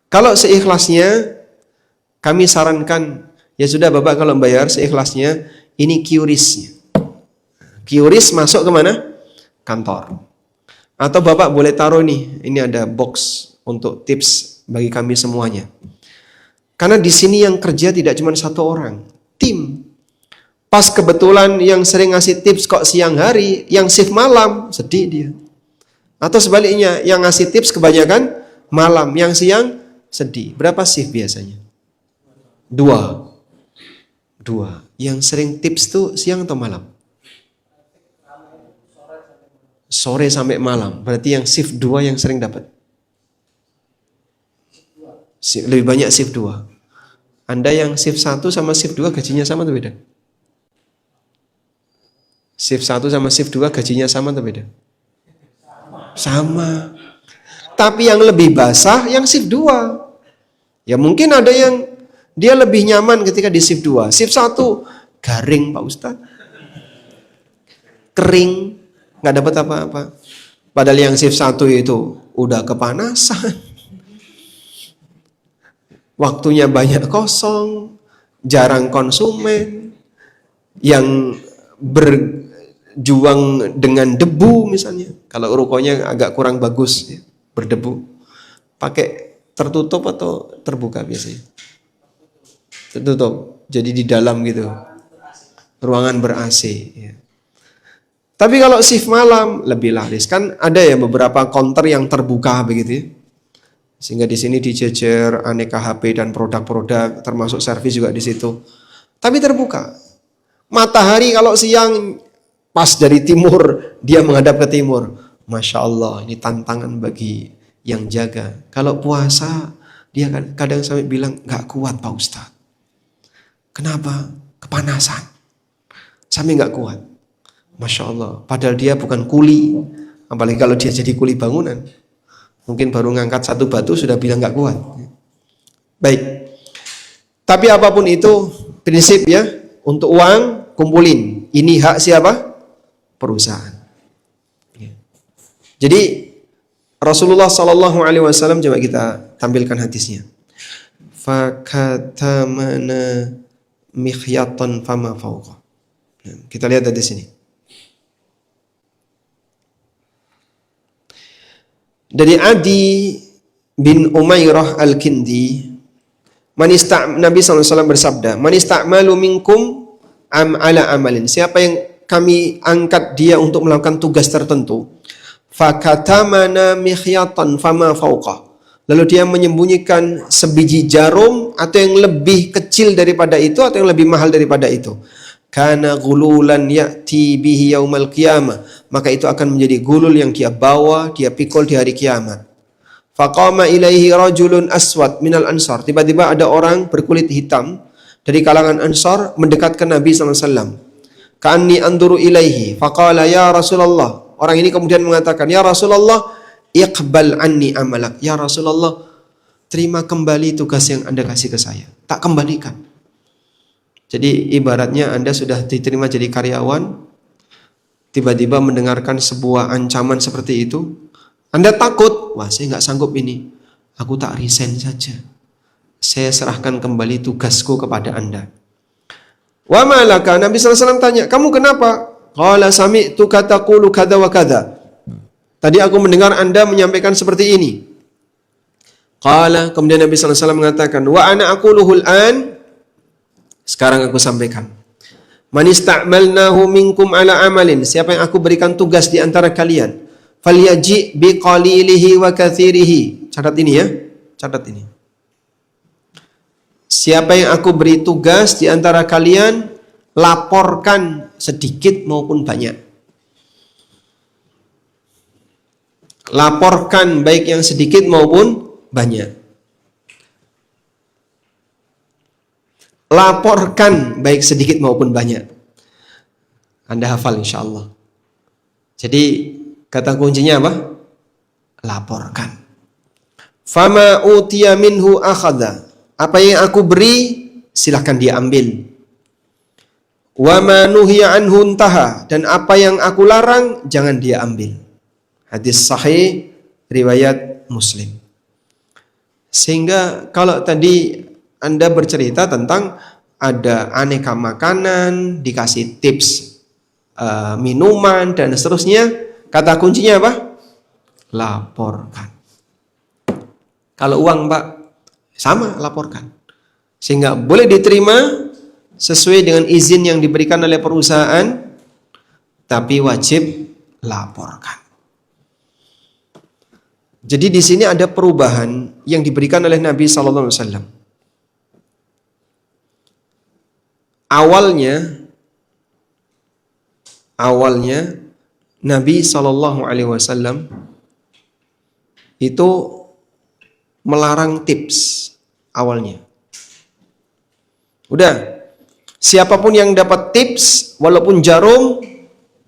Kalau seikhlasnya, kami sarankan, ya sudah Bapak kalau bayar seikhlasnya, ini QRIS-nya. QRIS masuk kemana? Kantor. Atau Bapak boleh taruh nih, ini ada box untuk tips bagi kami semuanya. Karena di sini yang kerja tidak cuma satu orang, tim. Pas kebetulan yang sering ngasih tips kok siang hari, yang shift malam, sedih dia. Atau sebaliknya, yang ngasih tips kebanyakan malam, yang siang sedih. Berapa shift biasanya? 2. Yang sering tips tuh siang atau malam? Sore sampai malam. Berarti yang shift 2 yang sering dapat. Lebih banyak shift 2. Anda yang shift 1 sama shift 2 gajinya sama atau beda? Shift 1 sama shift 2 gajinya sama atau beda? Sama. Tapi yang lebih basah yang shift 2. Ya mungkin ada yang dia lebih nyaman ketika di shift 2. Shift 1 garing Pak Ustadz. Kering. Nggak dapat apa-apa. Padahal yang shift 1 itu udah kepanasan. Waktunya banyak kosong. Jarang konsumen. Yang juang dengan debu misalnya. Kalau rukonya agak kurang bagus ya, berdebu, pakai tertutup atau terbuka biasanya? Tertutup. Jadi di dalam gitu. Ruangan ber-AC ya. Tapi kalau shift malam lebih laris, kan ada ya beberapa counter yang terbuka begitu ya. Sehingga di sini dijejer aneka HP dan produk-produk, termasuk servis juga di situ. Tapi terbuka. Matahari kalau siang pas dari timur, dia menghadap ke timur. Masya Allah, ini tantangan bagi yang jaga. Kalau puasa, dia kadang sampai bilang, gak kuat Pak Ustadz. Kenapa? Kepanasan. Sampai gak kuat. Masya Allah. Padahal dia bukan kuli. Apalagi kalau dia jadi kuli bangunan. Mungkin baru ngangkat satu batu sudah bilang gak kuat. Baik. Tapi apapun itu, prinsip ya, untuk uang, kumpulin. Ini hak siapa? Perusahaan. Jadi Rasulullah SAW, coba kita tampilkan hadisnya. Fakatamana mikhyatan fama fawqa. Kita lihat dari sini. Dari Adi bin Umairah al-Kindi, Nabi SAW bersabda, Man ista'malu minkum ala amalin. Siapa yang kami angkat dia untuk melakukan tugas tertentu, fakatamana mikhyatan fama fawqa. Lalu dia menyembunyikan sebiji jarum atau yang lebih kecil daripada itu atau yang lebih mahal daripada itu. Kana gululan ya'ti bihi yaumal qiyamah. Maka itu akan menjadi gulul yang dia bawa, dia pikul di hari kiamat. Faqama ilaihi rajulun aswad minal ansar. Tiba-tiba ada orang berkulit hitam dari kalangan Ansar mendekat ke Nabi SAW. Ka'anni anduru ilaihi. Faqala ya Rasulullah. Orang ini kemudian mengatakan, ya Rasulullah, iqbal anni amalak. Ya Rasulullah, terima kembali tugas yang Anda kasih ke saya. Tak kembalikan. Jadi ibaratnya Anda sudah diterima jadi karyawan, tiba-tiba mendengarkan sebuah ancaman seperti itu, Anda takut, wah saya nggak sanggup ini, aku tak resign saja, saya serahkan kembali tugasku kepada Anda. Wa malaka, Nabi SAW tanya, kamu kenapa? Qala sami'tu kataqulu kadza wa kadza. Tadi aku mendengar Anda menyampaikan seperti ini. Qala, kemudian Nabi SAW mengatakan, wa ana aquluhul an. Sekarang aku sampaikan. Man ista'malnahu minkum ala amalin. Siapa yang aku berikan tugas di antara kalian, falyaji bi qalilihi wa katsirihi. Catat ini ya. Catat ini. Siapa yang aku beri tugas di antara kalian, laporkan sedikit maupun banyak. Laporkan baik yang sedikit maupun banyak. Laporkan baik sedikit maupun banyak. Anda hafal insyaallah. Jadi kata kuncinya apa? Laporkan. Fama utiya minhu akhadha. Apa yang aku beri silahkan dia ambil. Wa ma nuhiya anhu intaha. Dan apa yang aku larang jangan dia ambil. Hadis sahih riwayat Muslim. Sehingga kalau tadi Anda bercerita tentang ada aneka makanan, dikasih tips minuman dan seterusnya, kata kuncinya apa? Laporkan. Kalau uang Pak, sama laporkan. Sehingga boleh diterima sesuai dengan izin yang diberikan oleh perusahaan, tapi wajib laporkan. Jadi di sini ada perubahan yang diberikan oleh Nabi SAW. Awalnya Nabi SAW itu melarang tips awalnya. Udah, siapapun yang dapat tips walaupun jarum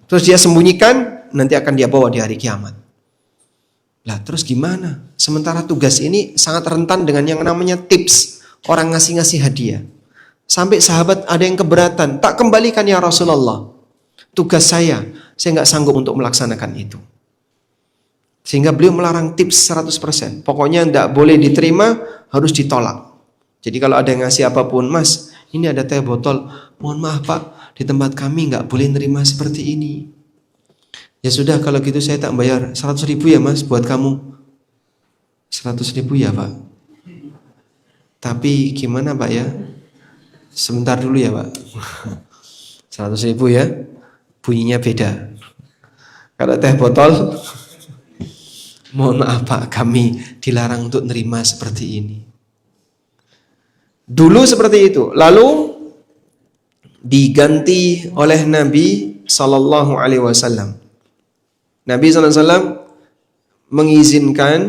terus dia sembunyikan, nanti akan dia bawa di hari kiamat. Lah terus gimana? Sementara tugas ini sangat rentan dengan yang namanya tips, orang ngasih-ngasih hadiah. Sampai sahabat ada yang keberatan, tak kembalikan ya Rasulullah. Tugas saya nggak sanggup untuk melaksanakan itu. Sehingga beliau melarang tips 100%. Pokoknya nggak boleh diterima, harus ditolak. Jadi kalau ada yang ngasih apapun, Mas, ini ada teh botol. Mohon maaf Pak, di tempat kami nggak boleh nerima seperti ini. Ya sudah kalau gitu saya tak bayar 100.000 ya mas buat kamu. 100.000 ya pak. Tapi gimana pak ya? Sebentar dulu ya pak. 100.000 ya. Bunyinya beda. Kalau teh botol, mohon maaf pak, kami dilarang untuk nerima seperti ini. Dulu seperti itu. Lalu diganti oleh Nabi Sallallahu Alaihi Wasallam. Nabi Sallallahu Alaihi Wasallam mengizinkan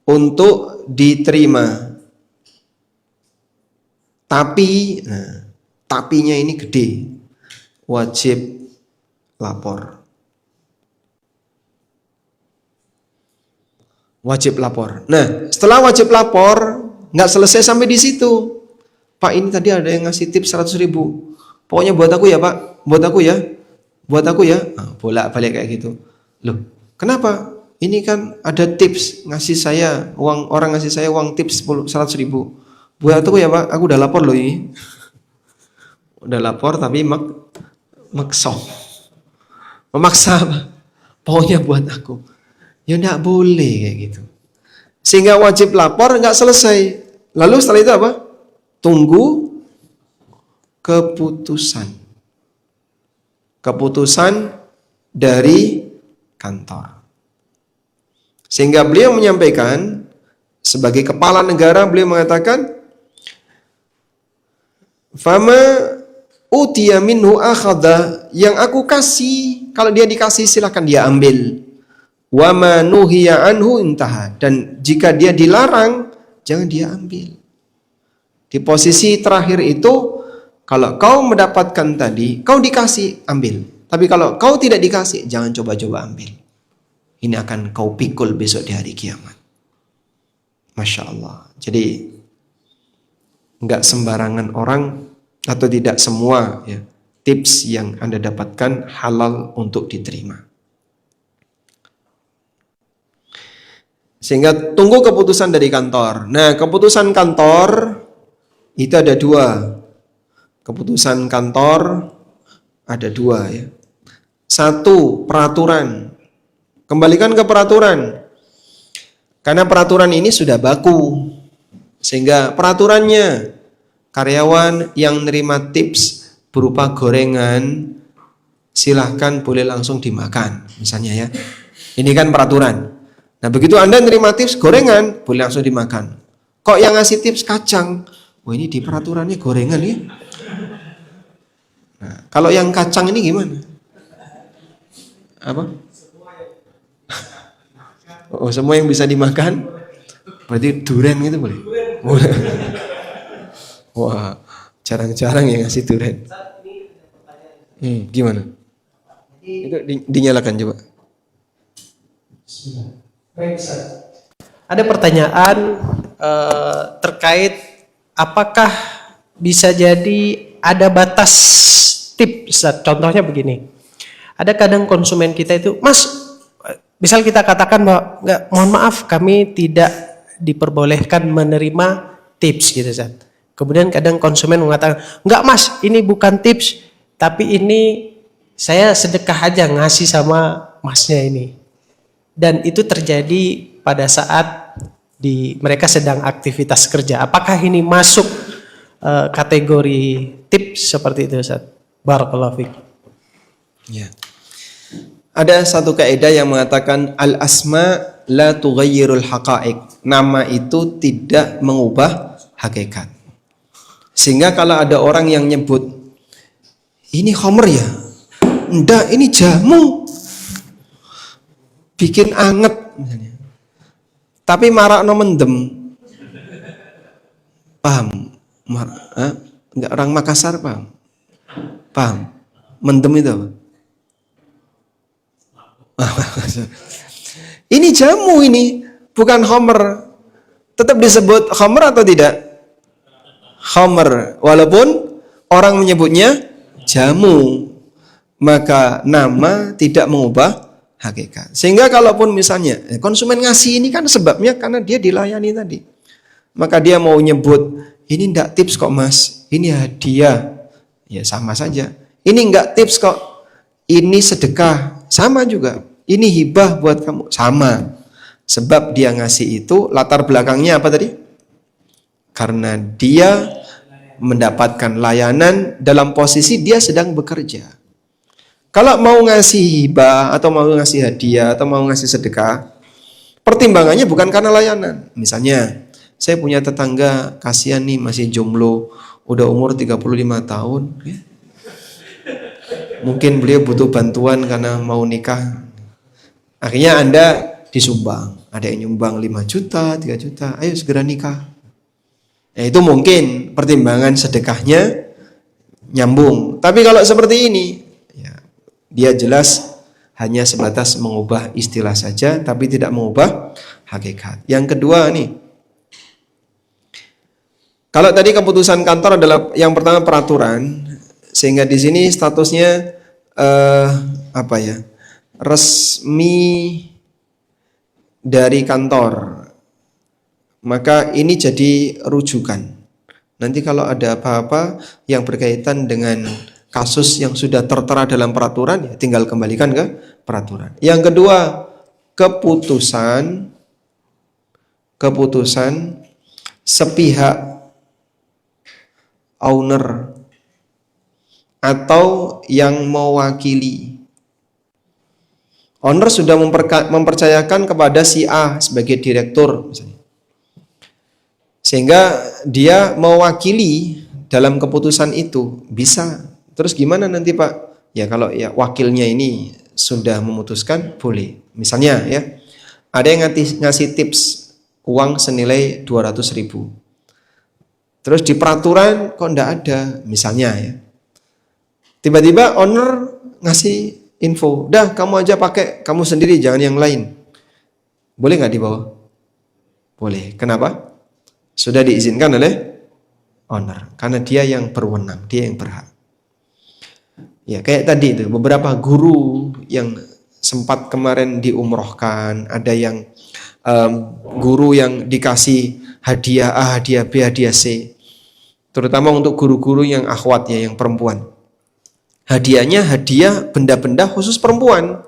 untuk diterima. Tapi, tapinya ini gede. Wajib lapor. Wajib lapor. Nah, setelah wajib lapor, nggak selesai sampai di situ. Pak, ini tadi ada yang ngasih tips 100.000. Pokoknya buat aku ya Pak, buat aku ya, buat aku ya. Nah, bolak-balik kayak gitu. Loh, kenapa? Ini kan ada tips ngasih saya uang, orang ngasih saya uang tips 100.000. Buat aku ya Pak, aku udah lapor loh ini. Udah lapor tapi maksa. Memaksa apa? Pokoknya buat aku. Ya enggak boleh kayak gitu. Sehingga wajib lapor enggak selesai. Lalu setelah itu apa? Tunggu keputusan. Keputusan dari kantor. Sehingga beliau menyampaikan sebagai kepala negara, beliau mengatakan, "Fama utiya minhu akhadha," yang aku kasih, kalau dia dikasih silakan dia ambil. Wa ma nuhiya anhu intaha, dan jika dia dilarang jangan dia ambil. Di posisi terakhir itu, kalau kau mendapatkan tadi, kau dikasih, ambil. Tapi kalau kau tidak dikasih, jangan coba-coba ambil. Ini akan kau pikul besok di hari kiamat. Masya Allah. Jadi enggak sembarangan orang atau tidak semua ya, tips yang Anda dapatkan halal untuk diterima. Sehingga tunggu keputusan dari kantor. Nah, keputusan kantor itu ada dua. Keputusan kantor ada dua ya. Satu, peraturan. Kembalikan ke peraturan. Karena peraturan ini sudah baku. Sehingga peraturannya, karyawan yang nerima tips berupa gorengan, silahkan boleh langsung dimakan. Misalnya ya. Ini kan peraturan. Nah begitu Anda nerima tips gorengan, boleh langsung dimakan. Kok yang ngasih tips kacang? Wah ini di peraturannya gorengan ya. Nah, kalau yang kacang ini gimana? Apa? Oh semua yang bisa dimakan? Berarti durian gitu boleh? Boleh. Wah jarang-jarang yang ngasih durian. Gimana? Itu dinyalakan coba. Baik, Ustaz. Ada pertanyaan terkait apakah bisa jadi ada batas tip, Ustaz. Contohnya begini. Ada kadang konsumen kita itu, Mas, misal kita katakan bahwa mohon maaf kami tidak diperbolehkan menerima tips gitu, Ustaz. Kemudian kadang konsumen mengatakan, enggak Mas, ini bukan tips, tapi ini saya sedekah aja ngasih sama Masnya ini. Dan itu terjadi pada saat mereka sedang aktivitas kerja. Apakah ini masuk kategori tips seperti itu, Ustaz? Barakallahu fiik. Ya. Ada satu kaidah yang mengatakan al-asma la tughayyirul haqa'iq. Nama itu tidak mengubah hakikat. Sehingga kalau ada orang yang nyebut ini khamr ya? Enggak, ini jamu. Bikin anget misalnya. Tapi marakno mendem. Paham? Enggak, orang Makassar paham? Paham? Mendem itu apa? Ini jamu ini, bukan khamr. Tetap disebut khamr atau tidak? Khamr, walaupun orang menyebutnya jamu. Maka nama tidak mengubah hakikat. Sehingga kalaupun misalnya konsumen ngasih ini kan sebabnya karena dia dilayani tadi. Maka dia mau nyebut, ini enggak tips kok Mas, ini hadiah. Ya sama saja. Ini enggak tips kok, ini sedekah, sama juga. Ini hibah buat kamu, sama. Sebab dia ngasih itu latar belakangnya apa tadi? Karena dia mendapatkan layanan dalam posisi dia sedang bekerja. Kalau mau ngasih hibah atau mau ngasih hadiah atau mau ngasih sedekah, pertimbangannya bukan karena layanan. Misalnya, saya punya tetangga kasihan nih masih jomblo, udah umur 35 tahun. Mungkin beliau butuh bantuan karena mau nikah. Akhirnya Anda disumbang. Ada yang nyumbang 5 juta, 3 juta. Ayo segera nikah. Nah, itu mungkin pertimbangan sedekahnya nyambung. Tapi kalau seperti ini, ya, dia jelas hanya sebatas mengubah istilah saja, tapi tidak mengubah hakikat. Yang kedua nih, kalau tadi keputusan kantor adalah yang pertama peraturan, sehingga di sini statusnya resmi dari kantor, maka ini jadi rujukan. Nanti kalau ada apa-apa yang berkaitan dengan kasus yang sudah tertera dalam peraturan, ya tinggal kembalikan ke peraturan. Yang kedua, keputusan sepihak owner atau yang mewakili. Owner sudah mempercayakan kepada si A sebagai direktur misalnya. Sehingga dia mewakili dalam keputusan itu, bisa. Terus gimana nanti Pak? Ya kalau ya wakilnya ini sudah memutuskan, boleh. Misalnya ya, ada yang ngasih tips uang senilai 200.000. Terus di peraturan kok enggak ada, misalnya ya. Tiba-tiba owner ngasih info, dah kamu aja pakai, kamu sendiri, jangan yang lain. Boleh nggak dibawa? Boleh. Kenapa? Sudah diizinkan oleh owner, karena dia yang berwenang, dia yang berhak. Ya kayak tadi itu, beberapa guru yang sempat kemarin diumrohkan, ada yang guru yang dikasih hadiah A, hadiah B, hadiah C. Terutama untuk guru-guru yang akhwat ya, yang perempuan. Hadiahnya hadiah benda-benda khusus perempuan.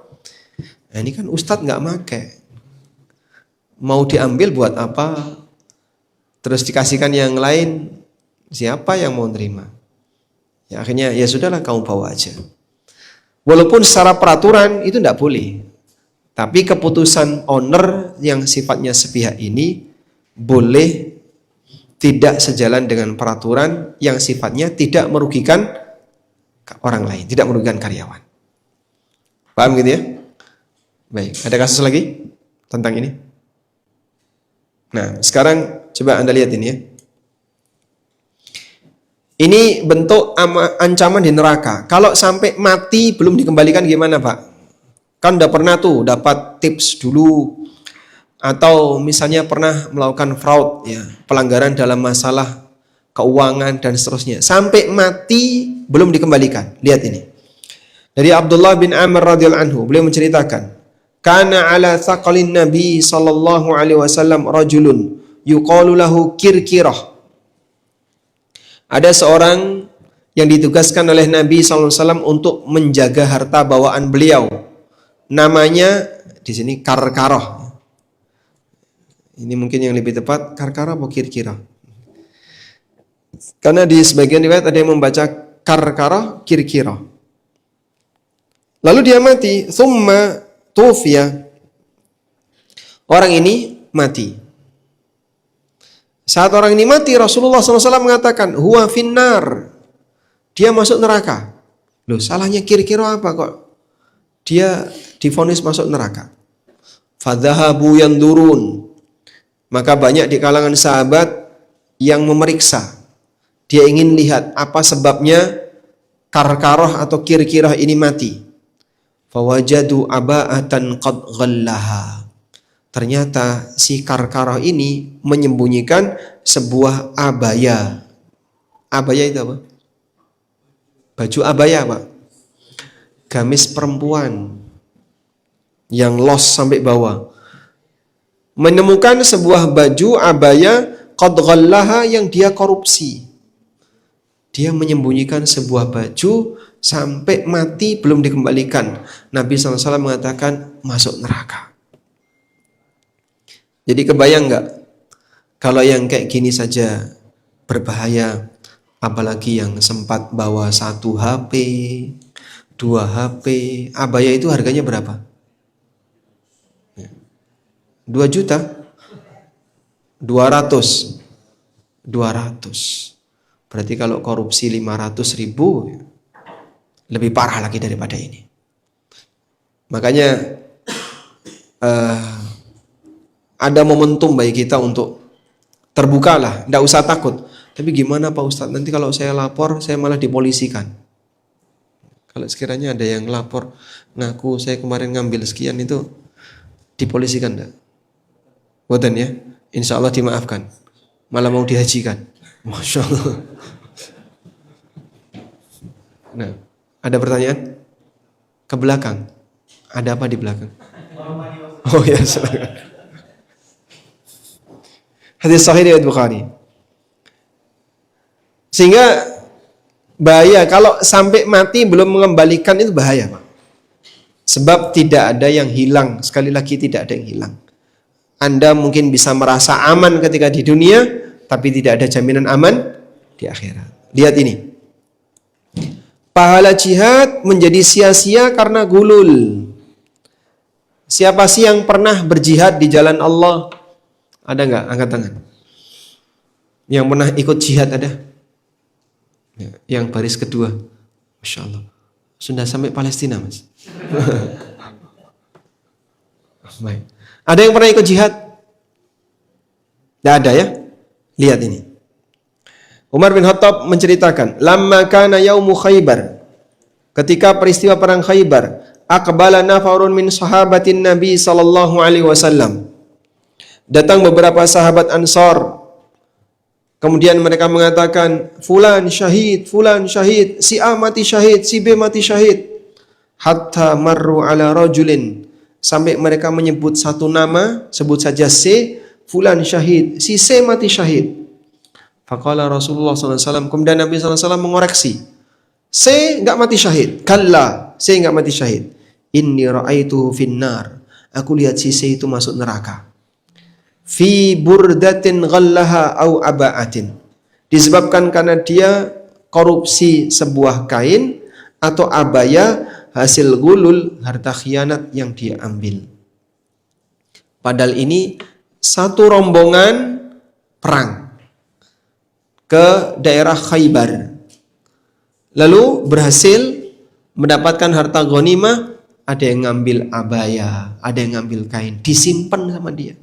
Nah, ini kan ustadz nggak make. Mau diambil buat apa? Terus dikasihkan yang lain, siapa yang mau nerima? Ya akhirnya ya sudahlah kamu bawa aja. Walaupun secara peraturan itu tidak boleh. Tapi keputusan owner yang sifatnya sepihak ini boleh tidak sejalan dengan peraturan yang sifatnya tidak merugikan orang lain, tidak merugikan karyawan. Paham gitu ya? Baik, ada kasus lagi tentang ini? Nah, sekarang coba Anda lihat ini ya. Ini bentuk ancaman di neraka. Kalau sampai mati belum dikembalikan gimana Pak? Kan udah pernah tuh dapat tips dulu, atau misalnya pernah melakukan fraud ya, pelanggaran dalam masalah keuangan dan seterusnya. Sampai mati belum dikembalikan. Lihat ini. Dari Abdullah bin Amr radhiyallahu anhu, beliau menceritakan, "Kana ala thaqalin Nabi sallallahu alaihi wasallam rajulun yuqalu lahu Kirkirah." Ada seorang yang ditugaskan oleh Nabi sallallahu alaihi wasallam untuk menjaga harta bawaan beliau. Namanya di sini Karkarah. Ini mungkin yang lebih tepat Karkarah atau Kirkirah. Karena di sebagian riwayat ada yang membaca Karkarah, Kirkirah. Lalu dia mati, thumma tufiya. Orang ini mati. Saat orang ini mati, Rasulullah SAW mengatakan, huwa finnar. Dia masuk neraka. Loh, salahnya Kirkirah apa kok? Dia divonis masuk neraka. Fadhahabu yandurun. Maka banyak di kalangan sahabat yang memeriksa. Dia ingin lihat apa sebabnya Karkarah atau Kirkirah ini mati. Fawajadu aba'atan qad ghallaha. Ternyata si Karkarah ini menyembunyikan sebuah abaya. Abaya itu apa? Baju abaya, Pak. Gamis perempuan yang los sampai bawah. Menemukan sebuah baju abaya qad ghallaha yang dia korupsi. Dia menyembunyikan sebuah baju sampai mati belum dikembalikan. Nabi SAW mengatakan masuk neraka. Jadi kebayang nggak kalau yang kayak gini saja berbahaya, apalagi yang sempat bawa 1 HP, 2 HP, abaya itu harganya berapa? 2 juta? 200. Berarti kalau korupsi 500 ribu, lebih parah lagi daripada ini. Makanya ada momentum bagi kita untuk terbukalah, tidak usah takut. Tapi gimana Pak Ustadz, nanti kalau saya lapor, saya malah dipolisikan. Kalau sekiranya ada yang lapor, ngaku saya kemarin ngambil sekian itu, dipolisikan enggak? Boten ya, insya Allah dimaafkan. Malah mau dihajikan. Masya Allah. Nah, ada pertanyaan? Ke belakang. Ada apa di belakang? Oh ya, silakan. Hadis sahih riwayat Bukhari. Sehingga bahaya kalau sampai mati belum mengembalikan, itu bahaya, Pak. Sebab tidak ada yang hilang. Sekali lagi tidak ada yang hilang. Anda mungkin bisa merasa aman ketika di dunia, tapi tidak ada jaminan aman di akhirat. Lihat ini. Pahala jihad menjadi sia-sia karena gulul. Siapa sih yang pernah berjihad di jalan Allah? Ada nggak? Angkat tangan. Yang pernah ikut jihad ada? Ya, yang baris kedua. Masya Allah. Sudah sampai Palestina, Mas. Baik. Ada yang pernah ikut jihad? Tidak ada ya? Lihat ini. Umar bin Khattab menceritakan, lamma kana yaumu Khaybar. Ketika peristiwa perang Khaybar, aqbala nafarun min sahabatin Nabi sallallahu alaihi wasallam. Datang beberapa sahabat Ansar. Kemudian mereka mengatakan, fulan syahid, si A mati syahid, si B mati syahid. Hatta marru ala rajulin. Sampai mereka menyebut satu nama, sebut saja C, fulan syahid, si C mati syahid. Faqala Rasulullah SAW, kemudian Nabi SAW mengoreksi. C enggak mati syahid. Kalla, C enggak mati syahid. Inni ra'aituhu finnar. Aku lihat si C itu masuk neraka. Fi burdatin ghallaha au aba'atin. Disebabkan karena dia korupsi sebuah kain atau abaya hasil gulul, harta khianat yang dia ambil. Padahal ini satu rombongan perang ke daerah Khaybar. Lalu berhasil mendapatkan harta ghanimah, ada yang ngambil abaya, ada yang ngambil kain, disimpan sama dia.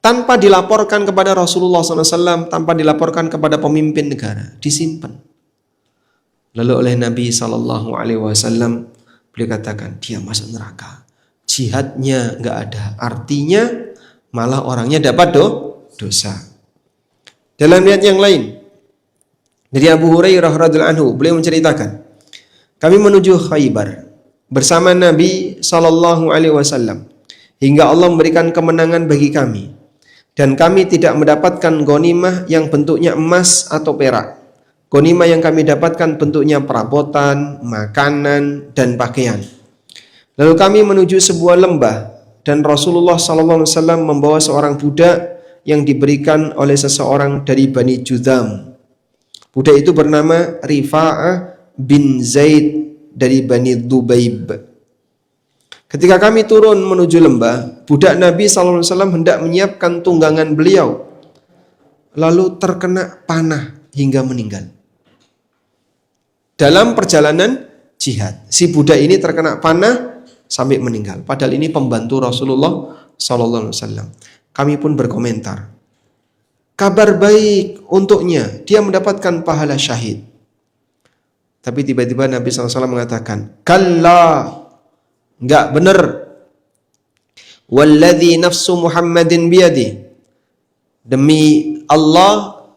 Tanpa dilaporkan kepada Rasulullah SAW, tanpa dilaporkan kepada pemimpin negara, disimpan. Lalu oleh Nabi SAW, beliau katakan, dia masuk neraka. Jihadnya nggak ada, artinya malah orangnya dapat dosa. Dalam riwayat yang lain, dari Abu Hurairah radhiyallahu anhu, beliau menceritakan, kami menuju Khaybar bersama Nabi SAW hingga Allah memberikan kemenangan bagi kami, dan kami tidak mendapatkan ghanimah yang bentuknya emas atau perak. Ghanimah yang kami dapatkan bentuknya perabotan, makanan, dan pakaian. Lalu kami menuju sebuah lembah, dan Rasulullah SAW membawa seorang budak yang diberikan oleh seseorang dari Bani Judham. Budak itu bernama Rifa'ah bin Zaid dari Bani Dubaib. Ketika kami turun menuju lembah, budak Nabi SAW hendak menyiapkan tunggangan beliau, lalu terkena panah hingga meninggal. Dalam perjalanan jihad, si budak ini terkena panah sampai meninggal. Padahal ini pembantu Rasulullah SAW. Kami pun berkomentar, kabar baik untuknya, dia mendapatkan pahala syahid. Tapi tiba-tiba Nabi SAW mengatakan, kalla, enggak benar. Walladzi nafsu Muhammadin biyadi, demi Allah,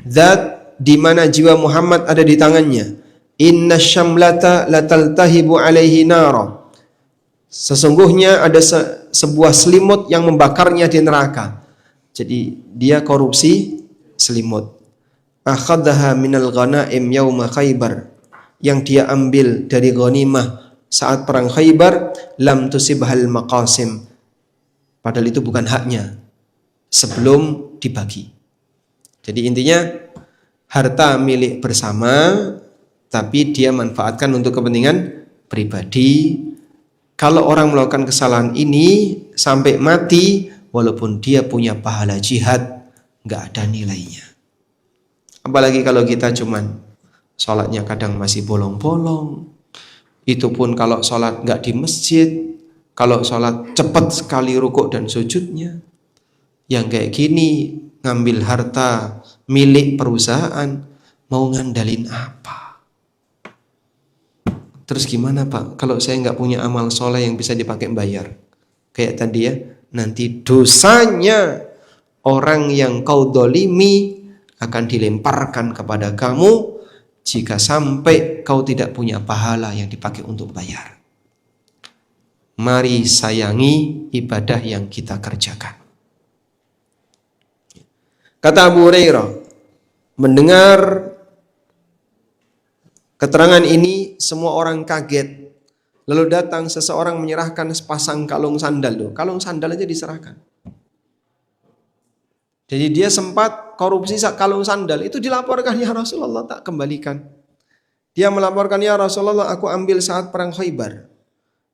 zat di mana jiwa Muhammad ada di tangannya. Inna syamlata lataltahibu alaihi nara. Sesungguhnya ada sebuah selimut yang membakarnya di neraka. Jadi dia korupsi selimut. akhadha minal ghanaim yauma Khaybar, yang dia ambil dari ghanimah saat perang Khaybar, lam tusibhal maqasim, padahal itu bukan haknya sebelum dibagi. Jadi intinya harta milik bersama tapi dia manfaatkan untuk kepentingan pribadi. Kalau orang melakukan kesalahan ini sampai mati, walaupun dia punya pahala jihad, nggak ada nilainya. Apalagi kalau kita cuman sholatnya kadang masih bolong-bolong, itu pun kalau sholat nggak di masjid, kalau sholat cepat sekali rukuk dan sujudnya. Yang kayak gini ngambil harta milik perusahaan, mau ngandalin apa? Terus gimana Pak kalau saya nggak punya amal soleh yang bisa dipakai bayar? Kayak tadi ya, nanti dosanya orang yang kau dolimi akan dilemparkan kepada kamu jika sampai kau tidak punya pahala yang dipakai untuk bayar. Mari sayangi ibadah yang kita kerjakan. Kata Abu Hurairah, mendengar keterangan ini semua orang kaget. Lalu datang seseorang menyerahkan sepasang kalung sandal. Kalung sandal aja diserahkan. Jadi dia sempat korupsi kalung sandal. Itu dilaporkan, ya Rasulullah, tak kembalikan. Dia melaporkan, ya Rasulullah, aku ambil saat perang Khaybar.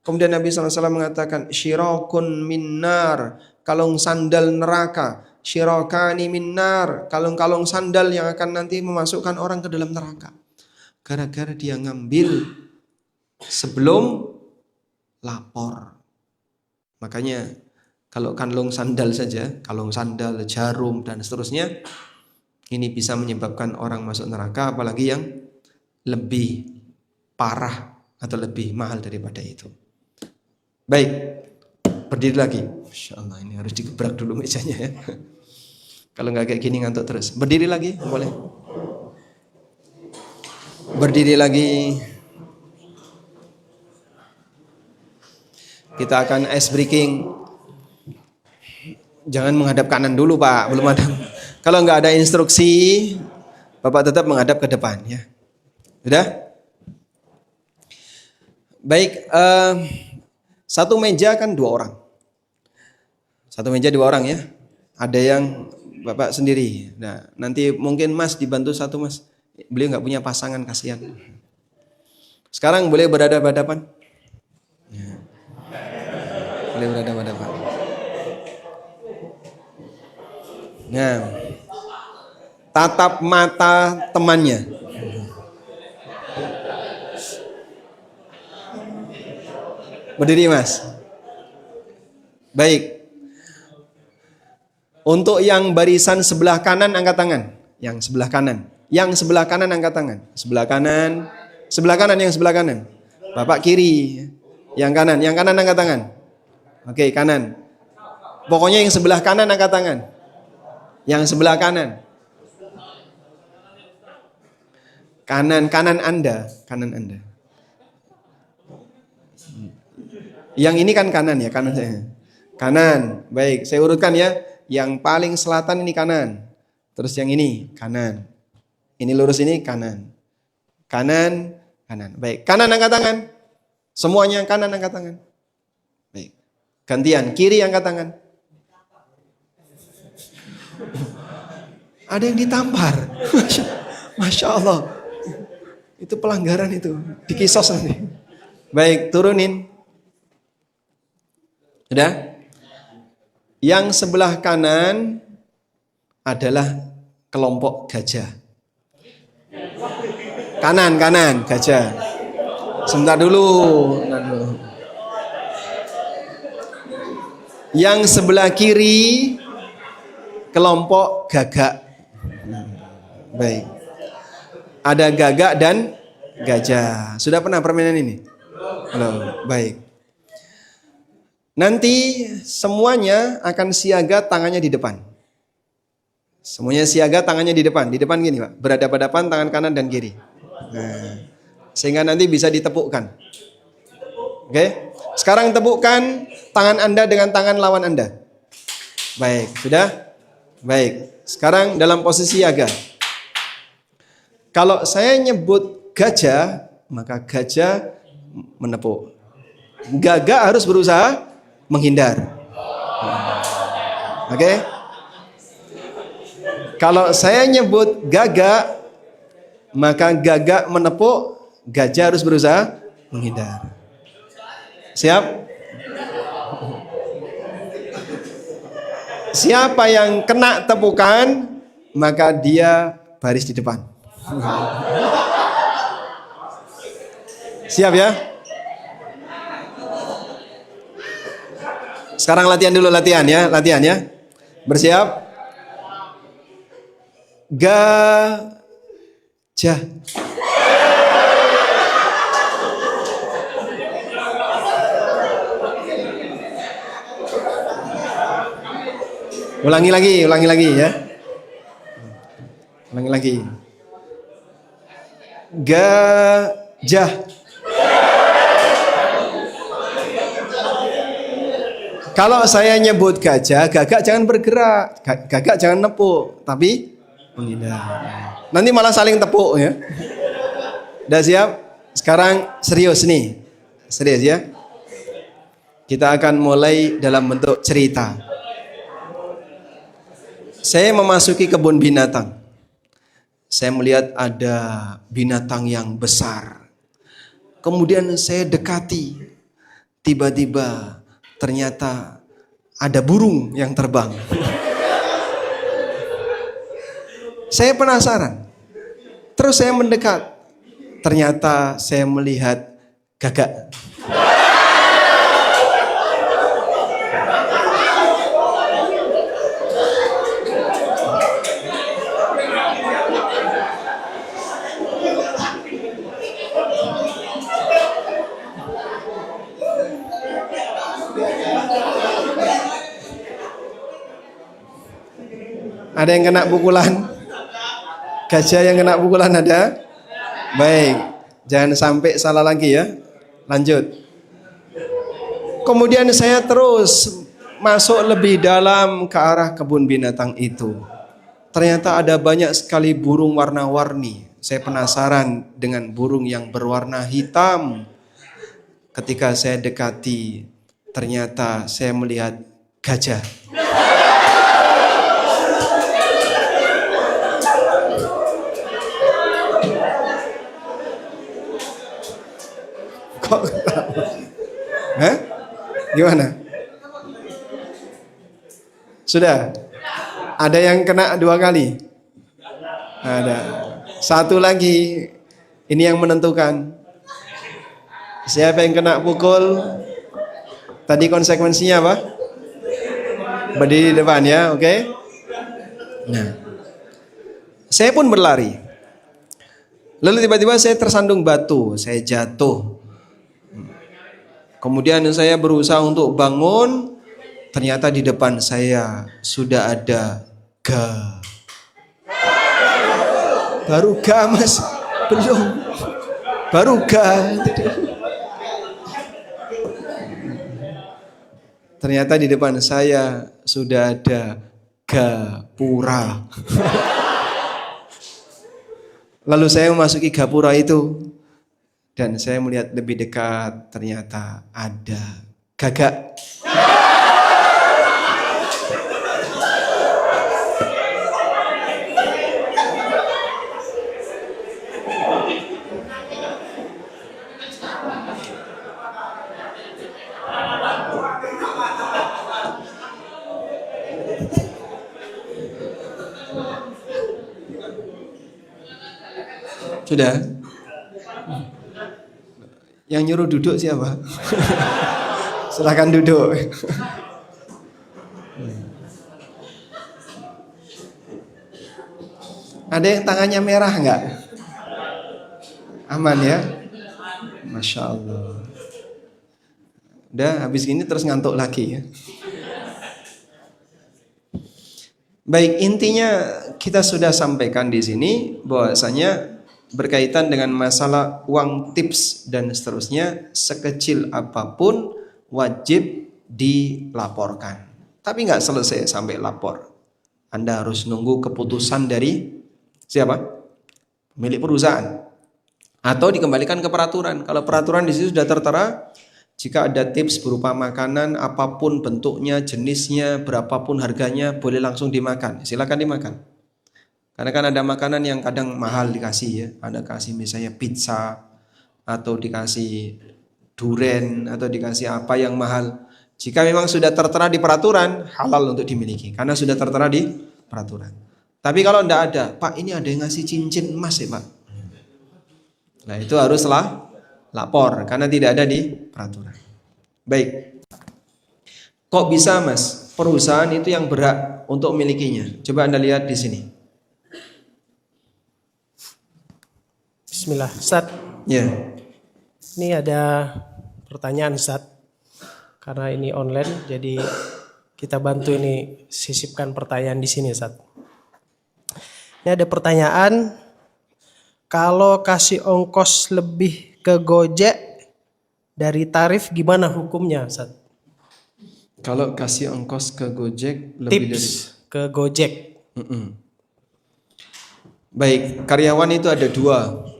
Kemudian Nabi SAW mengatakan, syirakun minnar, kalung sandal neraka. Syirakani minnar, kalung-kalung sandal yang akan nanti memasukkan orang ke dalam neraka. Gara-gara dia ngambil sebelum lapor. Makanya kalau kalung sandal saja, kalung sandal, jarum dan seterusnya, ini bisa menyebabkan orang masuk neraka, apalagi yang lebih parah atau lebih mahal daripada itu. Baik, berdiri lagi. Masya Allah, ini harus digebrak dulu mejanya ya. Kalau nggak kayak gini ngantuk terus. Berdiri lagi, boleh. Berdiri lagi. Kita akan ice breaking. Jangan menghadap kanan dulu Pak, belum ada. Kalau nggak ada instruksi, Bapak tetap menghadap ke depan ya. Sudah? Baik, satu meja kan 2 orang. Satu meja 2 orang ya. Ada yang Bapak sendiri. Nah, nanti mungkin Mas dibantu satu Mas. Beliau nggak punya pasangan, kasihan. Sekarang boleh berhadapan-hadapan. Ya. Boleh berhadapan-hadapan. Nah, tatap mata temannya. Berdiri Mas. Baik. Untuk yang barisan sebelah kanan angkat tangan. Yang sebelah kanan. Yang sebelah kanan angkat tangan. Sebelah kanan. Sebelah kanan, yang sebelah kanan. Bapak kiri. Yang kanan angkat tangan. Oke, kanan. Pokoknya yang sebelah kanan angkat tangan. Yang sebelah kanan. Kanan Anda. Yang ini kan kanan ya, kanan saya. Kanan. Baik, saya urutkan ya. Yang paling selatan ini kanan. Terus yang ini kanan. Ini lurus ini kanan. Kanan. Baik, kanan angkat tangan. Semuanya kanan angkat tangan. Baik. Gantian, kiri angkat tangan. Ada yang ditampar. Masya Allah. Itu pelanggaran itu. Dikisos nanti. Baik, turunin. Sudah? Yang sebelah kanan adalah kelompok gajah. Kanan, gajah. Sebentar dulu. Yang sebelah kiri kelompok gagak. Baik. Ada gagak dan gajah. Sudah pernah permainan ini? Belum. Baik. Nanti semuanya akan siaga tangannya di depan. Semuanya siaga tangannya di depan. Di depan gini Pak. Berhadapan-hadapan tangan kanan dan kiri. Nah, sehingga nanti bisa ditepukkan. Oke. Sekarang tepukkan tangan Anda dengan tangan lawan Anda. Baik. Sudah? Baik. Sekarang dalam posisi siaga. Kalau saya nyebut gajah, maka gajah menepuk. Gagak harus berusaha menghindar. Oke? Kalau saya nyebut gagak, maka gagak menepuk, gajah harus berusaha menghindar. Siap? Siapa yang kena tepukan, maka dia baris di depan. Siap ya? Sekarang latihan dulu, latihan ya. Bersiap. Gajah. Ulangi lagi ya. Ulangi lagi. Gajah. Kalau saya nyebut gajah, gagak jangan bergerak, gagak jangan nepuk, tapi menghindar. Nanti malah saling tepuk ya. Udah siap? Sekarang serius nih. Serius ya. Kita akan mulai dalam bentuk cerita. Saya memasuki kebun binatang. Saya melihat ada binatang yang besar. Kemudian saya dekati. Tiba-tiba ternyata ada burung yang terbang. Saya penasaran. Terus saya mendekat. Ternyata saya melihat gagak. Ada yang kena pukulan? Gajah yang kena pukulan ada? Baik, jangan sampai salah lagi ya. Lanjut. Kemudian saya terus masuk lebih dalam ke arah kebun binatang itu. Ternyata ada banyak sekali burung warna-warni. Saya penasaran dengan burung yang berwarna hitam. Ketika saya dekati, ternyata saya melihat gajah. Kok Hah? Gimana? Sudah? Ada yang kena 2 kali? Ada. 1 lagi. Ini yang menentukan. Siapa yang kena pukul? Tadi konsekuensinya apa? Berdiri di depan ya, oke? Nah. Saya pun berlari. Lalu tiba-tiba saya tersandung batu, saya jatuh. Kemudian saya berusaha untuk bangun, ternyata di depan saya sudah ada baru mas, belum, baru ternyata di depan saya sudah ada gapura. Lalu saya memasuki gapura itu. Dan saya melihat lebih dekat, ternyata ada gagak. Sudah? Yang nyuruh duduk siapa? Silakan duduk. Ada yang tangannya merah enggak? Aman ya? Masya Allah. Udah habis ini terus ngantuk lagi ya. Baik, intinya kita sudah sampaikan di sini bahwasanya berkaitan dengan masalah uang tips dan seterusnya, sekecil apapun wajib dilaporkan. Tapi nggak selesai sampai lapor. Anda harus nunggu keputusan dari siapa? milik perusahaan, atau dikembalikan ke peraturan. Kalau peraturan di situ sudah tertera, jika ada tips berupa makanan apapun bentuknya, jenisnya, berapapun harganya, boleh langsung dimakan. Silakan dimakan. Karena kan ada makanan yang kadang mahal dikasih ya, ada kasih misalnya pizza atau dikasih duren atau dikasih apa yang mahal. Jika memang sudah tertera di peraturan, halal untuk dimiliki karena sudah tertera di peraturan. Tapi kalau tidak ada, Pak ini ada yang ngasih cincin emas ya Pak. Nah itu haruslah lapor karena tidak ada di peraturan. Baik. Kok bisa Mas? Perusahaan itu yang berhak untuk memilikinya. Coba Anda lihat di sini. Bismillah, Ustaz. Ya. Ini ada pertanyaan, Ustaz. Karena ini online, jadi kita bantu ini sisipkan pertanyaan di sini, Ustaz. Ini ada pertanyaan, kalau kasih ongkos lebih ke Gojek dari tarif gimana hukumnya, Ustaz? Kalau kasih ongkos ke Gojek lebih Tips dari ke Gojek. Baik, karyawan itu ada dua.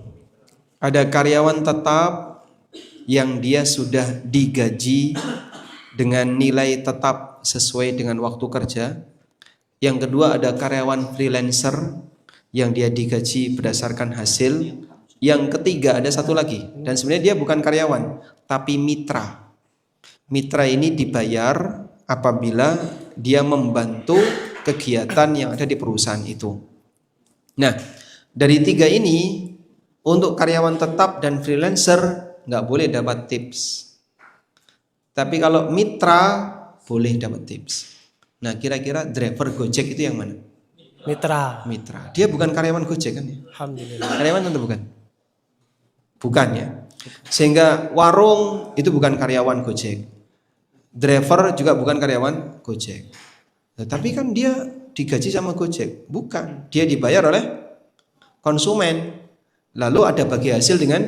Ada karyawan tetap yang dia sudah digaji dengan nilai tetap sesuai dengan waktu kerja. Yang kedua ada karyawan freelancer yang dia digaji berdasarkan hasil. Yang ketiga ada satu lagi, dan sebenarnya dia bukan karyawan tapi mitra. Mitra ini dibayar apabila dia membantu kegiatan yang ada di perusahaan itu. Nah, dari tiga ini untuk karyawan tetap dan freelancer nggak boleh dapat tips. Tapi kalau mitra boleh dapat tips. Nah, kira-kira driver Gojek itu yang mana? Mitra. Mitra. Dia bukan karyawan Gojek kan ya? Alhamdulillah. Karyawan atau bukan? Bukan ya. Sehingga warung itu bukan karyawan Gojek. Driver juga bukan karyawan Gojek. Nah, tapi kan dia digaji sama Gojek. Bukan. Dia dibayar oleh konsumen. Lalu ada bagi hasil dengan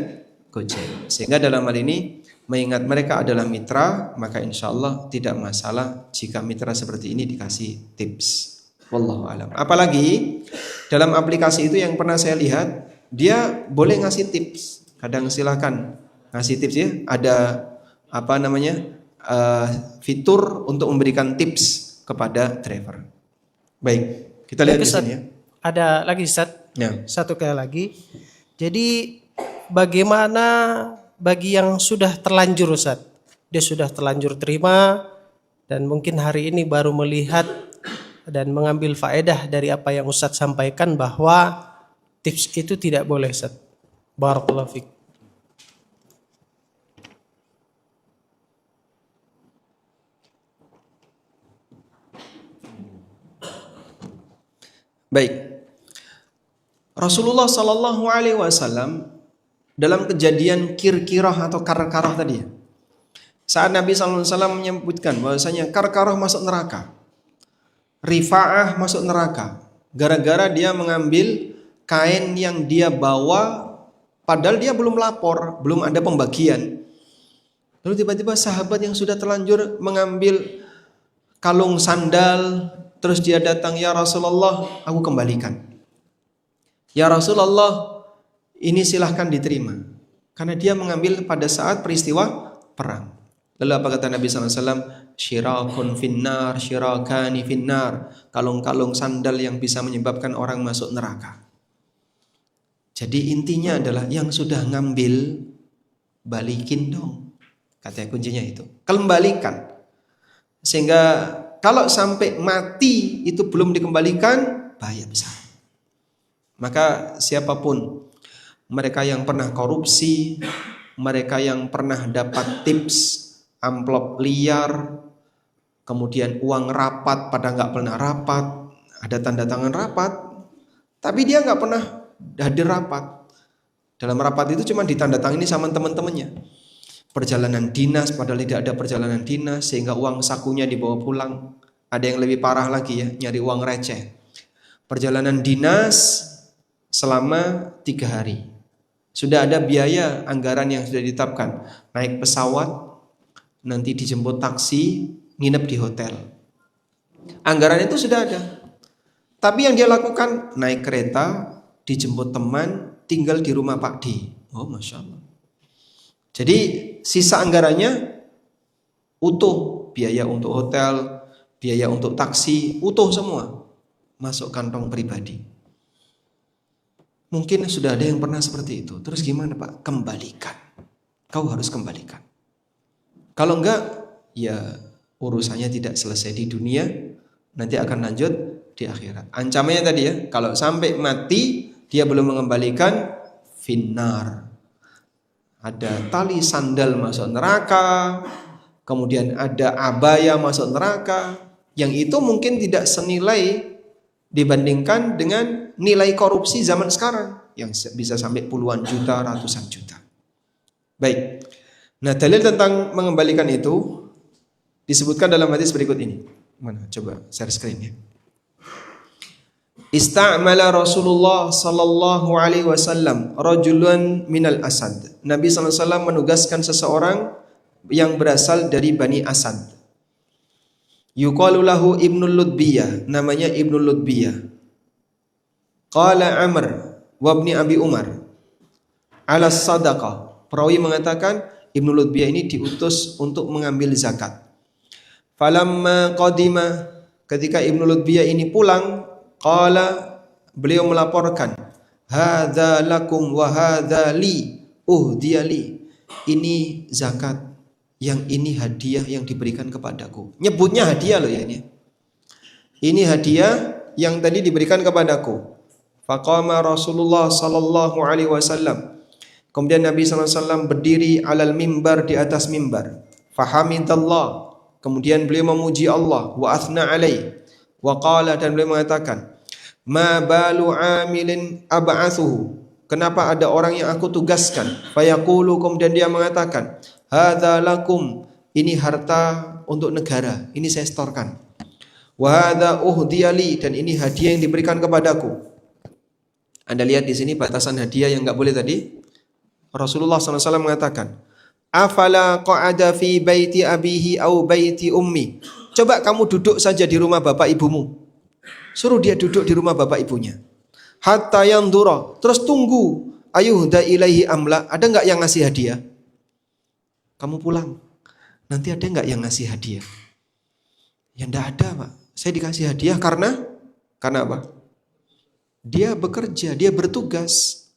Gojek. Sehingga dalam hal ini mengingat mereka adalah mitra, maka insya Allah tidak masalah jika mitra seperti ini dikasih tips. Wallahu alam. Apalagi dalam aplikasi itu yang pernah saya lihat, dia boleh ngasih tips. Kadang silakan ngasih tips ya. Ada apa namanya fitur untuk memberikan tips kepada driver. Baik, kita lihat di sini ya. Ada lagi Ustaz. Ya. Satu kali lagi. Jadi bagaimana bagi yang sudah terlanjur Ustaz? Dia sudah terlanjur terima dan mungkin hari ini baru melihat dan mengambil faedah dari apa yang Ustaz sampaikan bahwa tips itu tidak boleh Ustaz. Barakallahu fiik. Baik. Rasulullah Sallallahu Alaihi Wasallam dalam kejadian Kirkirah atau Karkarah tadi, saat Nabi Sallallahu Alaihi Wasallam menyebutkan bahwasanya Karkarah masuk neraka, Rifa'ah masuk neraka, gara-gara dia mengambil kain yang dia bawa, padahal dia belum lapor, belum ada pembagian. Lalu tiba-tiba sahabat yang sudah terlanjur mengambil kalung sandal, terus dia datang, ya Rasulullah, aku kembalikan. Ya Rasulullah, ini silahkan diterima. Karena dia mengambil pada saat peristiwa perang. Lalu apa kata Nabi SAW? Syirakun finnar, syirakani finnar. Kalung-kalung sandal yang bisa menyebabkan orang masuk neraka. Jadi intinya adalah yang sudah ngambil, balikin dong. Kata kuncinya itu. Kembalikan. Sehingga kalau sampai mati itu belum dikembalikan, bahaya besar. Maka siapapun, mereka yang pernah korupsi, mereka yang pernah dapat tips, amplop liar, kemudian uang rapat pada nggak pernah rapat, ada tanda tangan rapat, tapi dia nggak pernah hadir rapat. Dalam rapat itu cuma ditandatangani sama teman-temannya. Perjalanan dinas padahal tidak ada perjalanan dinas, sehingga uang sakunya dibawa pulang. Ada yang lebih parah lagi ya, nyari uang receh. Perjalanan dinas selama 3 hari. Sudah ada biaya anggaran yang sudah ditetapkan. Naik pesawat, nanti dijemput taksi, nginep di hotel. Anggaran itu sudah ada. Tapi yang dia lakukan naik kereta, dijemput teman, tinggal di rumah Pak D. Oh, Masya Allah. Jadi sisa anggarannya utuh, biaya untuk hotel, biaya untuk taksi, utuh semua masuk kantong pribadi. Mungkin sudah ada yang pernah seperti itu. Terus gimana Pak? Kembalikan. Kau harus kembalikan. Kalau enggak, ya urusannya tidak selesai di dunia, nanti akan lanjut di akhirat. Ancamannya tadi ya, kalau sampai mati dia belum mengembalikan, finnar. Ada tali sandal masuk neraka, kemudian ada abaya masuk neraka, yang itu mungkin tidak senilai dibandingkan dengan nilai korupsi zaman sekarang yang bisa sampai puluhan juta, ratusan juta. Baik. Nah, dalil tentang mengembalikan itu disebutkan dalam hadis berikut ini. Mana? Coba share screen-nya. Ista'mala Rasulullah sallallahu alaihi wasallam rajulan minal Asad. Nabi sallallahu alaihi wasallam menugaskan seseorang yang berasal dari Bani Asad. Yuqalu lahu Ibnul Ludbiyah, namanya Ibnul Ludbiyah. Qala Amr wa ibni Abi Umar ala sadaqah. Perawi mengatakan Ibnul Ludbiyah ini diutus untuk mengambil zakat. Falamma qadima, ketika Ibnul Ludbiyah ini pulang, qala, beliau melaporkan, hadza lakum wa hadza li uhdiyali. Ini zakat, yang ini hadiah yang diberikan kepadaku. Nyebutnya hadiah loh ya ini. Ini hadiah yang tadi diberikan kepadaku. Faqama Rasulullah sallallahu alaihi wasallam. Kemudian Nabi sallallahu alaihi wasallam berdiri alal mimbar, di atas mimbar. Fahamidallah. Kemudian beliau memuji Allah, wa athna alaihi. Wa qala, dan beliau mengatakan, ma balu amilin ab'athuhu. Kenapa ada orang yang aku tugaskan? Fayaqulu, kemudian dia mengatakan, hadza lakum, ini harta untuk negara, ini saya setorkan. Wa hadza uhdiyali, dan ini hadiah yang diberikan kepadaku. Anda lihat di sini batasan hadiah yang enggak boleh tadi. Rasulullah SAW mengatakan, afala qa'ada fi baiti abihi au baiti ummi. Coba kamu duduk saja di rumah bapak ibumu. Suruh dia duduk di rumah bapak ibunya. Hatta yandura, terus tunggu. Ayuhda ilaihi amla, ada enggak yang ngasih hadiah? Kamu pulang, nanti ada enggak yang ngasih hadiah? Ya enggak ada Pak. Saya dikasih hadiah karena apa? Dia bekerja, dia bertugas.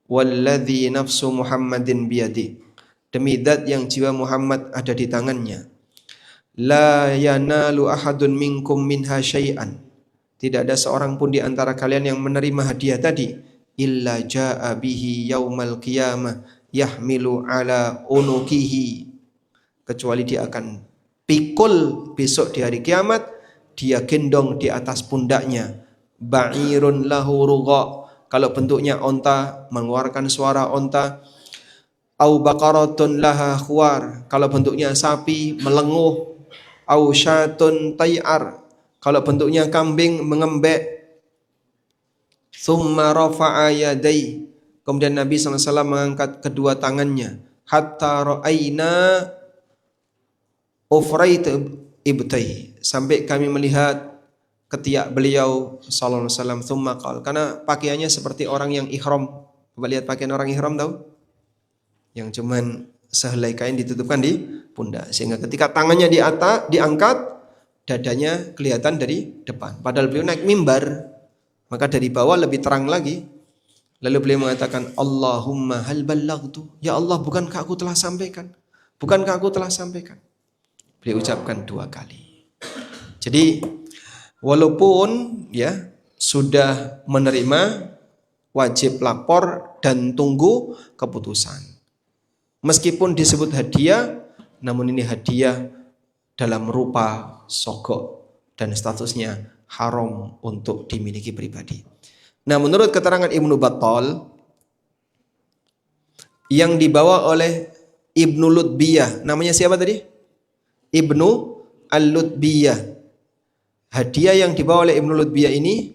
Walladzi nafsu Muhammadin biyadi. Demi zat yang jiwa Muhammad ada di tangannya. La yanalu ahadun minkum minha syai'an. Tidak ada seorang pun di antara kalian yang menerima hadiah tadi. Illa ja'a bihi yaumal qiyamah yahmilu ala unukihi. Kecuali dia akan pikul besok di hari kiamat. Dia gendong di atas pundaknya. Ba'irun lahu rugha. Kalau bentuknya onta, mengeluarkan suara onta. Au baqaratun laha khuwar. Kalau bentuknya sapi, melenguh. Au syatun tay'ar. Kalau bentuknya kambing, mengembek. Thumma rafa'a yadai. Kemudian Nabi SAW mengangkat kedua tangannya. Hatta ra'ayna ufrait ibtai. Sampai kami melihat ketiak beliau sallallahu alaihi wasallam. Thumma qala, karena pakaiannya seperti orang yang ihram. Coba lihat pakaian orang ihram tahu? Yang cuman sehelai kain ditutupkan di pundak, sehingga ketika tangannya diangkat, dadanya kelihatan dari depan. Padahal beliau naik mimbar, maka dari bawah lebih terang lagi. Lalu beliau mengatakan, Allahumma hal ballaghtu. Ya Allah, bukankah aku telah sampaikan? Bukankah aku telah sampaikan? Beliau ucapkan 2 kali. Jadi walaupun ya sudah menerima, wajib lapor dan tunggu keputusan. Meskipun disebut hadiah, namun ini hadiah dalam rupa sogok dan statusnya haram untuk dimiliki pribadi. Nah, menurut keterangan Ibnu Battal yang dibawa oleh Ibnu Ludbiyah, namanya siapa tadi? Ibnu Al-Ludbiyah. Hadiah yang dibawa oleh Ibnu Ludbiyah ini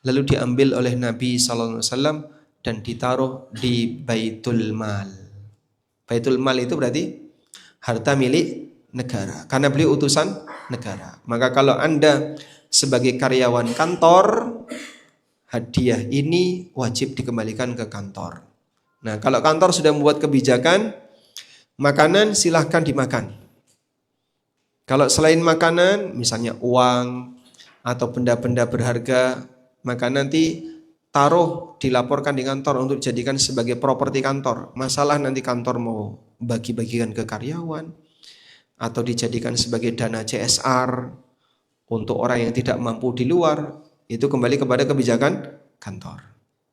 lalu diambil oleh Nabi sallallahu alaihi wasallam dan ditaruh di Baitul Mal. Baitul Mal itu berarti harta milik negara, karena beliau utusan negara. Maka kalau Anda sebagai karyawan kantor, hadiah ini wajib dikembalikan ke kantor. Nah, kalau kantor sudah membuat kebijakan, makanan silahkan dimakan. Kalau selain makanan, misalnya uang atau benda-benda berharga, maka nanti taruh, dilaporkan di kantor untuk dijadikan sebagai properti kantor. Masalah nanti kantor mau bagi-bagikan ke karyawan, atau dijadikan sebagai dana CSR untuk orang yang tidak mampu di luar, itu kembali kepada kebijakan kantor.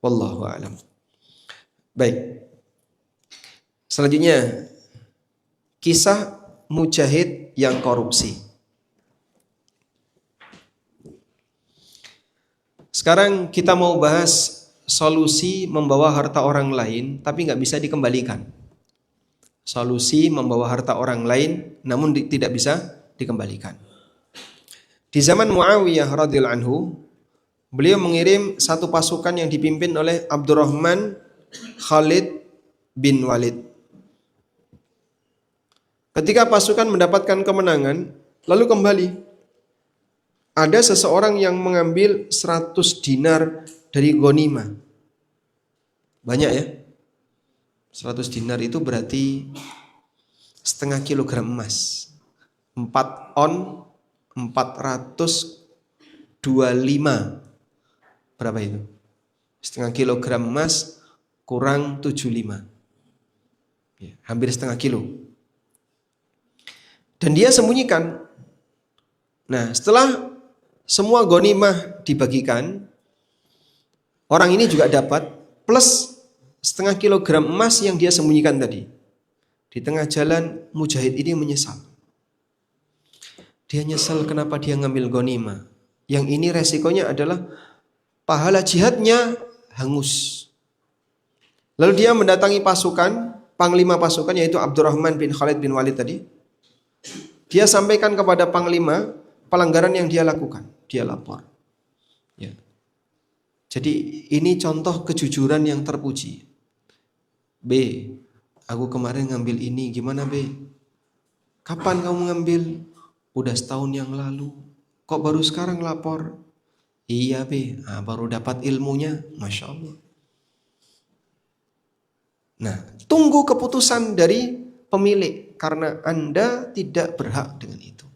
Wallahu a'lam. Baik. Selanjutnya, kisah mujahid yang korupsi. Sekarang kita mau bahas solusi membawa harta orang lain tapi nggak bisa dikembalikan. Solusi membawa harta orang lain namun tidak bisa dikembalikan. Di zaman Muawiyah radhiyallahu anhu, beliau mengirim satu pasukan yang dipimpin oleh Abdurrahman Khalid bin Walid. Ketika pasukan mendapatkan kemenangan, lalu kembali, ada seseorang yang mengambil 100 dinar dari ghanimah. Banyak ya? 100 dinar itu berarti setengah kilogram emas. 4 on 425. Berapa itu? Setengah kilogram emas kurang 75. Ya, hampir setengah kilo. Dan dia sembunyikan. Nah, setelah semua ghanimah dibagikan, orang ini juga dapat plus setengah kilogram emas yang dia sembunyikan tadi. Di tengah jalan, mujahid ini menyesal. Dia nyesal kenapa dia ngambil ghanimah. Yang ini resikonya adalah pahala jihadnya hangus. Lalu dia mendatangi pasukan, panglima pasukan yaitu Abdurrahman bin Khalid bin Walid tadi. Dia sampaikan kepada panglima pelanggaran yang dia lakukan. Dia lapor. Ya. Jadi ini contoh kejujuran yang terpuji. B, aku kemarin ngambil ini, gimana B? Kapan kamu ngambil? Udah setahun yang lalu. Kok baru sekarang lapor? Iya B, baru dapat ilmunya, Masya Allah. Nah, tunggu keputusan dari pemilik, karena Anda tidak berhak dengan itu.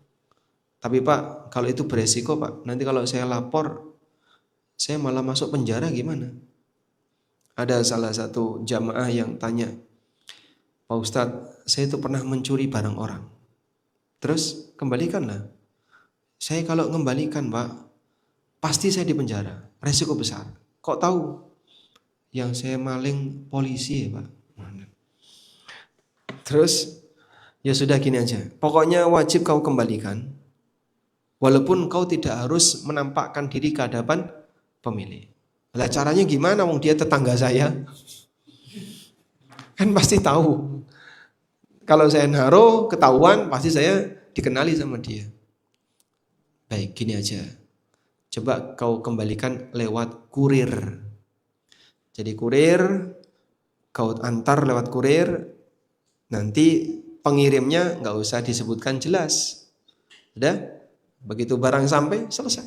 Tapi Pak, kalau itu beresiko Pak, nanti kalau saya lapor, saya malah masuk penjara gimana? Ada salah satu jamaah yang tanya, Pak Ustadz, saya itu pernah mencuri barang orang. Terus kembalikanlah. Saya kalau ngembalikan Pak, pasti saya di penjara, resiko besar. Kok tahu? Yang saya maling polisi ya Pak. Terus ya sudah gini aja, pokoknya wajib kau kembalikan. Walaupun kau tidak harus menampakkan diri ke hadapan pemilik. Lah caranya gimana? Wong dia tetangga saya. Kan pasti tahu. Kalau saya naruh ketahuan, pasti saya dikenali sama dia. Baik, gini aja. Coba kau kembalikan lewat kurir. Jadi kurir, kau antar lewat kurir, nanti pengirimnya nggak usah disebutkan jelas. Sudah? Begitu barang sampai, selesai.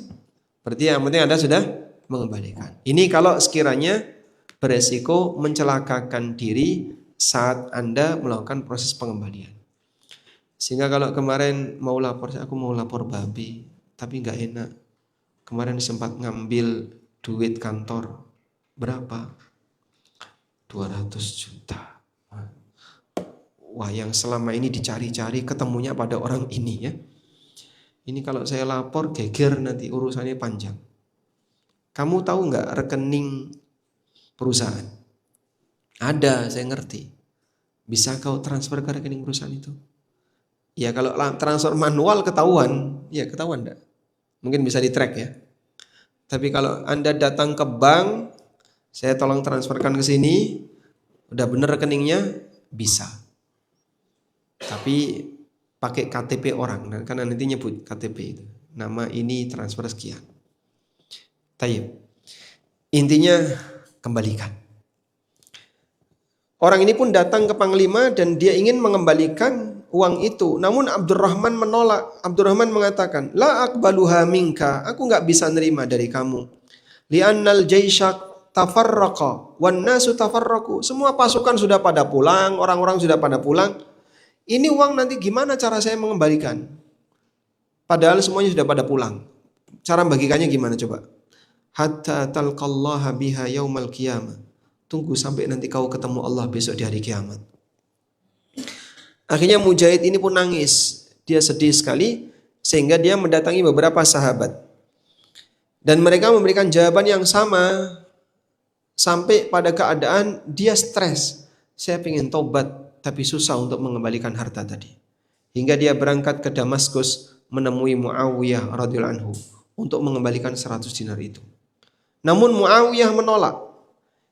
Berarti yang penting Anda sudah mengembalikan. Ini kalau sekiranya beresiko mencelakakan diri saat Anda melakukan proses pengembalian. Sehingga kalau kemarin mau lapor, aku mau lapor babi, tapi nggak enak. Kemarin sempat ngambil duit kantor. Berapa? 200 juta. Wah, yang selama ini dicari-cari ketemunya pada orang ini ya. Ini kalau saya lapor geger nanti urusannya panjang. Kamu tahu nggak rekening perusahaan? Ada, saya ngerti. Bisa kau transfer ke rekening perusahaan itu? Ya kalau transfer manual ketahuan, ya ketahuan enggak? Mungkin bisa di-track ya. Tapi kalau Anda datang ke bank, saya tolong transferkan ke sini, udah bener rekeningnya, bisa. Tapi pakai KTP orang, karena nanti nyebut KTP itu. Nama ini transfer sekian. Tayyib. Intinya kembalikan. Orang ini pun datang ke panglima dan dia ingin mengembalikan uang itu. Namun Abdurrahman menolak. Abdurrahman mengatakan, la aqbaluha minka, aku nggak bisa nerima dari kamu. Li'annal jaisha tafarraqa wan nasu tafarraqu. Semua pasukan sudah pada pulang, orang-orang sudah pada pulang. Ini uang nanti gimana cara saya mengembalikan? Padahal semuanya sudah pada pulang. Cara bagikannya gimana coba? Hatta talqallaha biha yaumal qiyamah. Tunggu sampai nanti kau ketemu Allah besok di hari kiamat. Akhirnya Mujahid ini pun nangis. Dia sedih sekali sehingga dia mendatangi beberapa sahabat. Dan mereka memberikan jawaban yang sama sampai pada keadaan dia stres. Saya ingin taubat tapi susah untuk mengembalikan harta tadi. Hingga dia berangkat ke Damaskus menemui Muawiyah radhiyallahu anhu untuk mengembalikan 100 dinar itu. Namun Muawiyah menolak.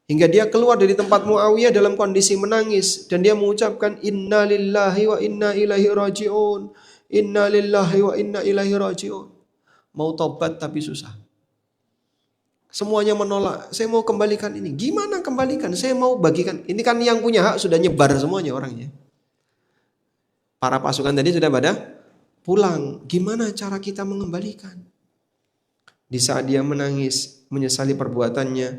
Hingga dia keluar dari tempat Muawiyah dalam kondisi menangis dan dia mengucapkan inna lillahi wa inna ilaihi raji'un. Inna lillahi wa inna ilaihi raji'un. Mau tobat tapi susah. Semuanya menolak. Saya mau kembalikan ini. Gimana kembalikan? Saya mau bagikan. Ini kan yang punya hak sudah nyebar semuanya orangnya. Para pasukan tadi sudah pada pulang. Gimana cara kita mengembalikan? Di saat dia menangis, menyesali perbuatannya,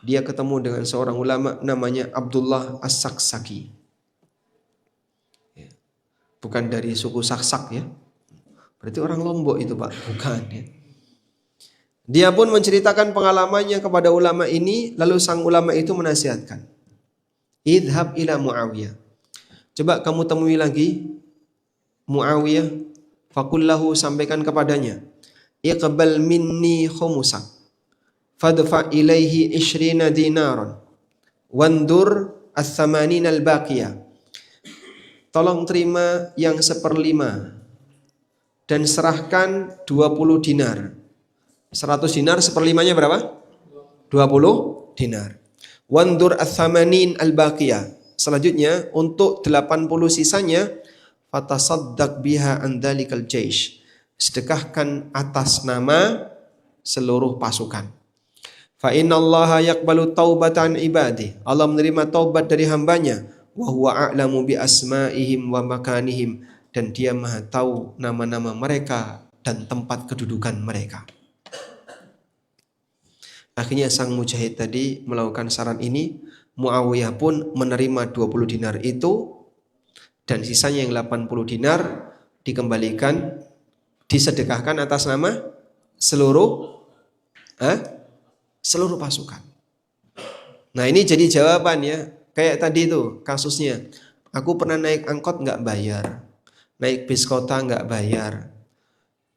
dia ketemu dengan seorang ulama namanya Abdullah As-Saksaki. Bukan dari suku Saksak ya. Berarti orang Lombok itu Pak. Bukan ya. Dia pun menceritakan pengalamannya kepada ulama ini. Lalu sang ulama itu menasihatkan. Idhab ila Muawiyah. Coba kamu temui lagi Muawiyah. Fakullahu, sampaikan kepadanya. Iqbal minni khumusak. Fadfa ilaihi 20 dinaran. Wandur as-samanin al-baqiyah. Tolong terima yang 1/5 dan serahkan 20 dinar. 100 dinar 1/5-nya berapa? 20 dinar. Wandur as-samanin al-baqiyah. Selanjutnya untuk 80 sisanya fatasaddaq biha an dzalikal jaish. Sedekahkan atas nama seluruh pasukan. Fa innallaha yaqbalu taubatan ibadi. Allah menerima taubat dari hambanya. Wa huwa a'lamu bi asma'ihim wa makanihim, dan dia maha tahu nama-nama mereka dan tempat kedudukan mereka. Akhirnya sang Mujahid tadi melakukan saran ini. Muawiyah pun menerima 20 dinar itu, dan sisanya yang 80 dinar dikembalikan, disedekahkan atas nama seluruh pasukan. Nah ini jadi jawaban ya. Kayak tadi itu kasusnya. Aku pernah naik angkot nggak bayar. Naik bis kota nggak bayar.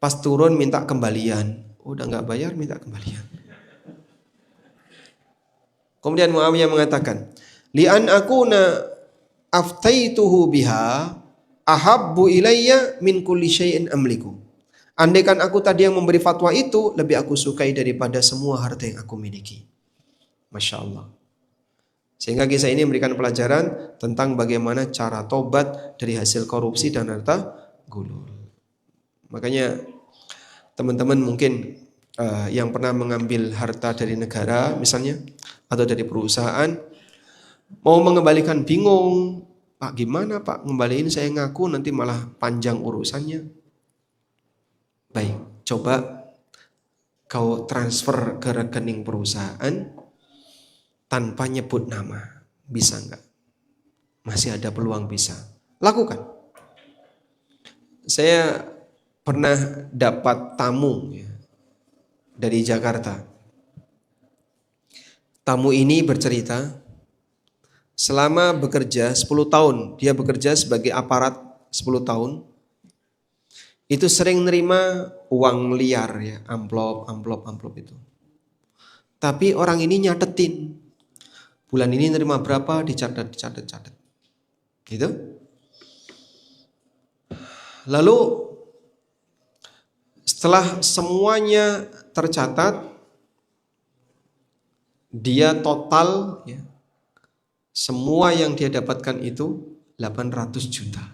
Pas turun minta kembalian. Udah nggak bayar minta kembalian. Kemudian Muawiyah mengatakan, li'an akuna aftaituhu biha ahabbu ilayya min kulli syai'in amliku. Andaikan aku tadi yang memberi fatwa itu, lebih aku sukai daripada semua harta yang aku miliki. Masya Allah. Sehingga kisah ini memberikan pelajaran tentang bagaimana cara tobat dari hasil korupsi dan harta gulul. Makanya teman-teman mungkin yang pernah mengambil harta dari negara misalnya atau dari perusahaan, mau mengembalikan bingung. Pak gimana Pak ngembaliin, saya ngaku nanti malah panjang urusannya. Baik, coba kau transfer ke rekening perusahaan tanpa nyebut nama, bisa enggak? Masih ada peluang bisa. Lakukan. Saya pernah dapat tamu ya, dari Jakarta. Tamu ini bercerita, selama bekerja 10 tahun, dia bekerja sebagai aparat 10 tahun, itu sering nerima uang liar ya, amplop itu. Tapi orang ini nyatetin. Bulan ini nerima berapa, dicatat. Gitu. Lalu setelah semuanya tercatat, dia total ya, semua yang dia dapatkan itu 800 juta.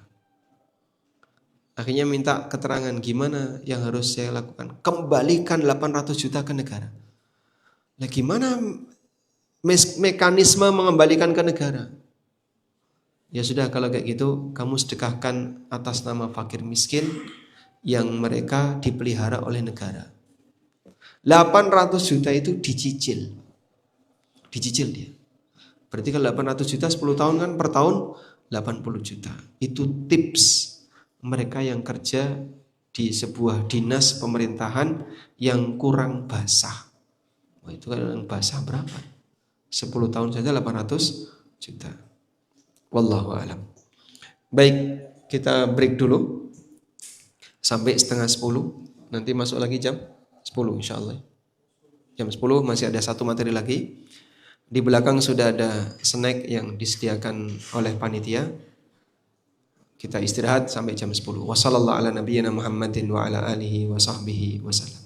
Akhirnya minta keterangan gimana yang harus saya lakukan. Kembalikan 800 juta ke negara. Nah gimana mekanisme mengembalikan ke negara? Ya sudah kalau kayak gitu kamu sedekahkan atas nama fakir miskin yang mereka dipelihara oleh negara. 800 juta itu dicicil. Dicicil dia. Berarti kalau 800 juta 10 tahun kan per tahun 80 juta. Itu tips mereka yang kerja di sebuah dinas pemerintahan yang kurang basah. Wah, itu kan yang basah berapa? 10 tahun saja 800 juta. Wallahu alam. Baik, kita break dulu sampai setengah 10. Nanti masuk lagi jam 10 insya Allah. Jam 10 masih ada satu materi lagi. Di belakang sudah ada snack yang disediakan oleh panitia. Kita istirahat sampai jam 10. Wassallallahu ala nabiyyina Muhammadin wa ala alihi wa sahbihi wasallam.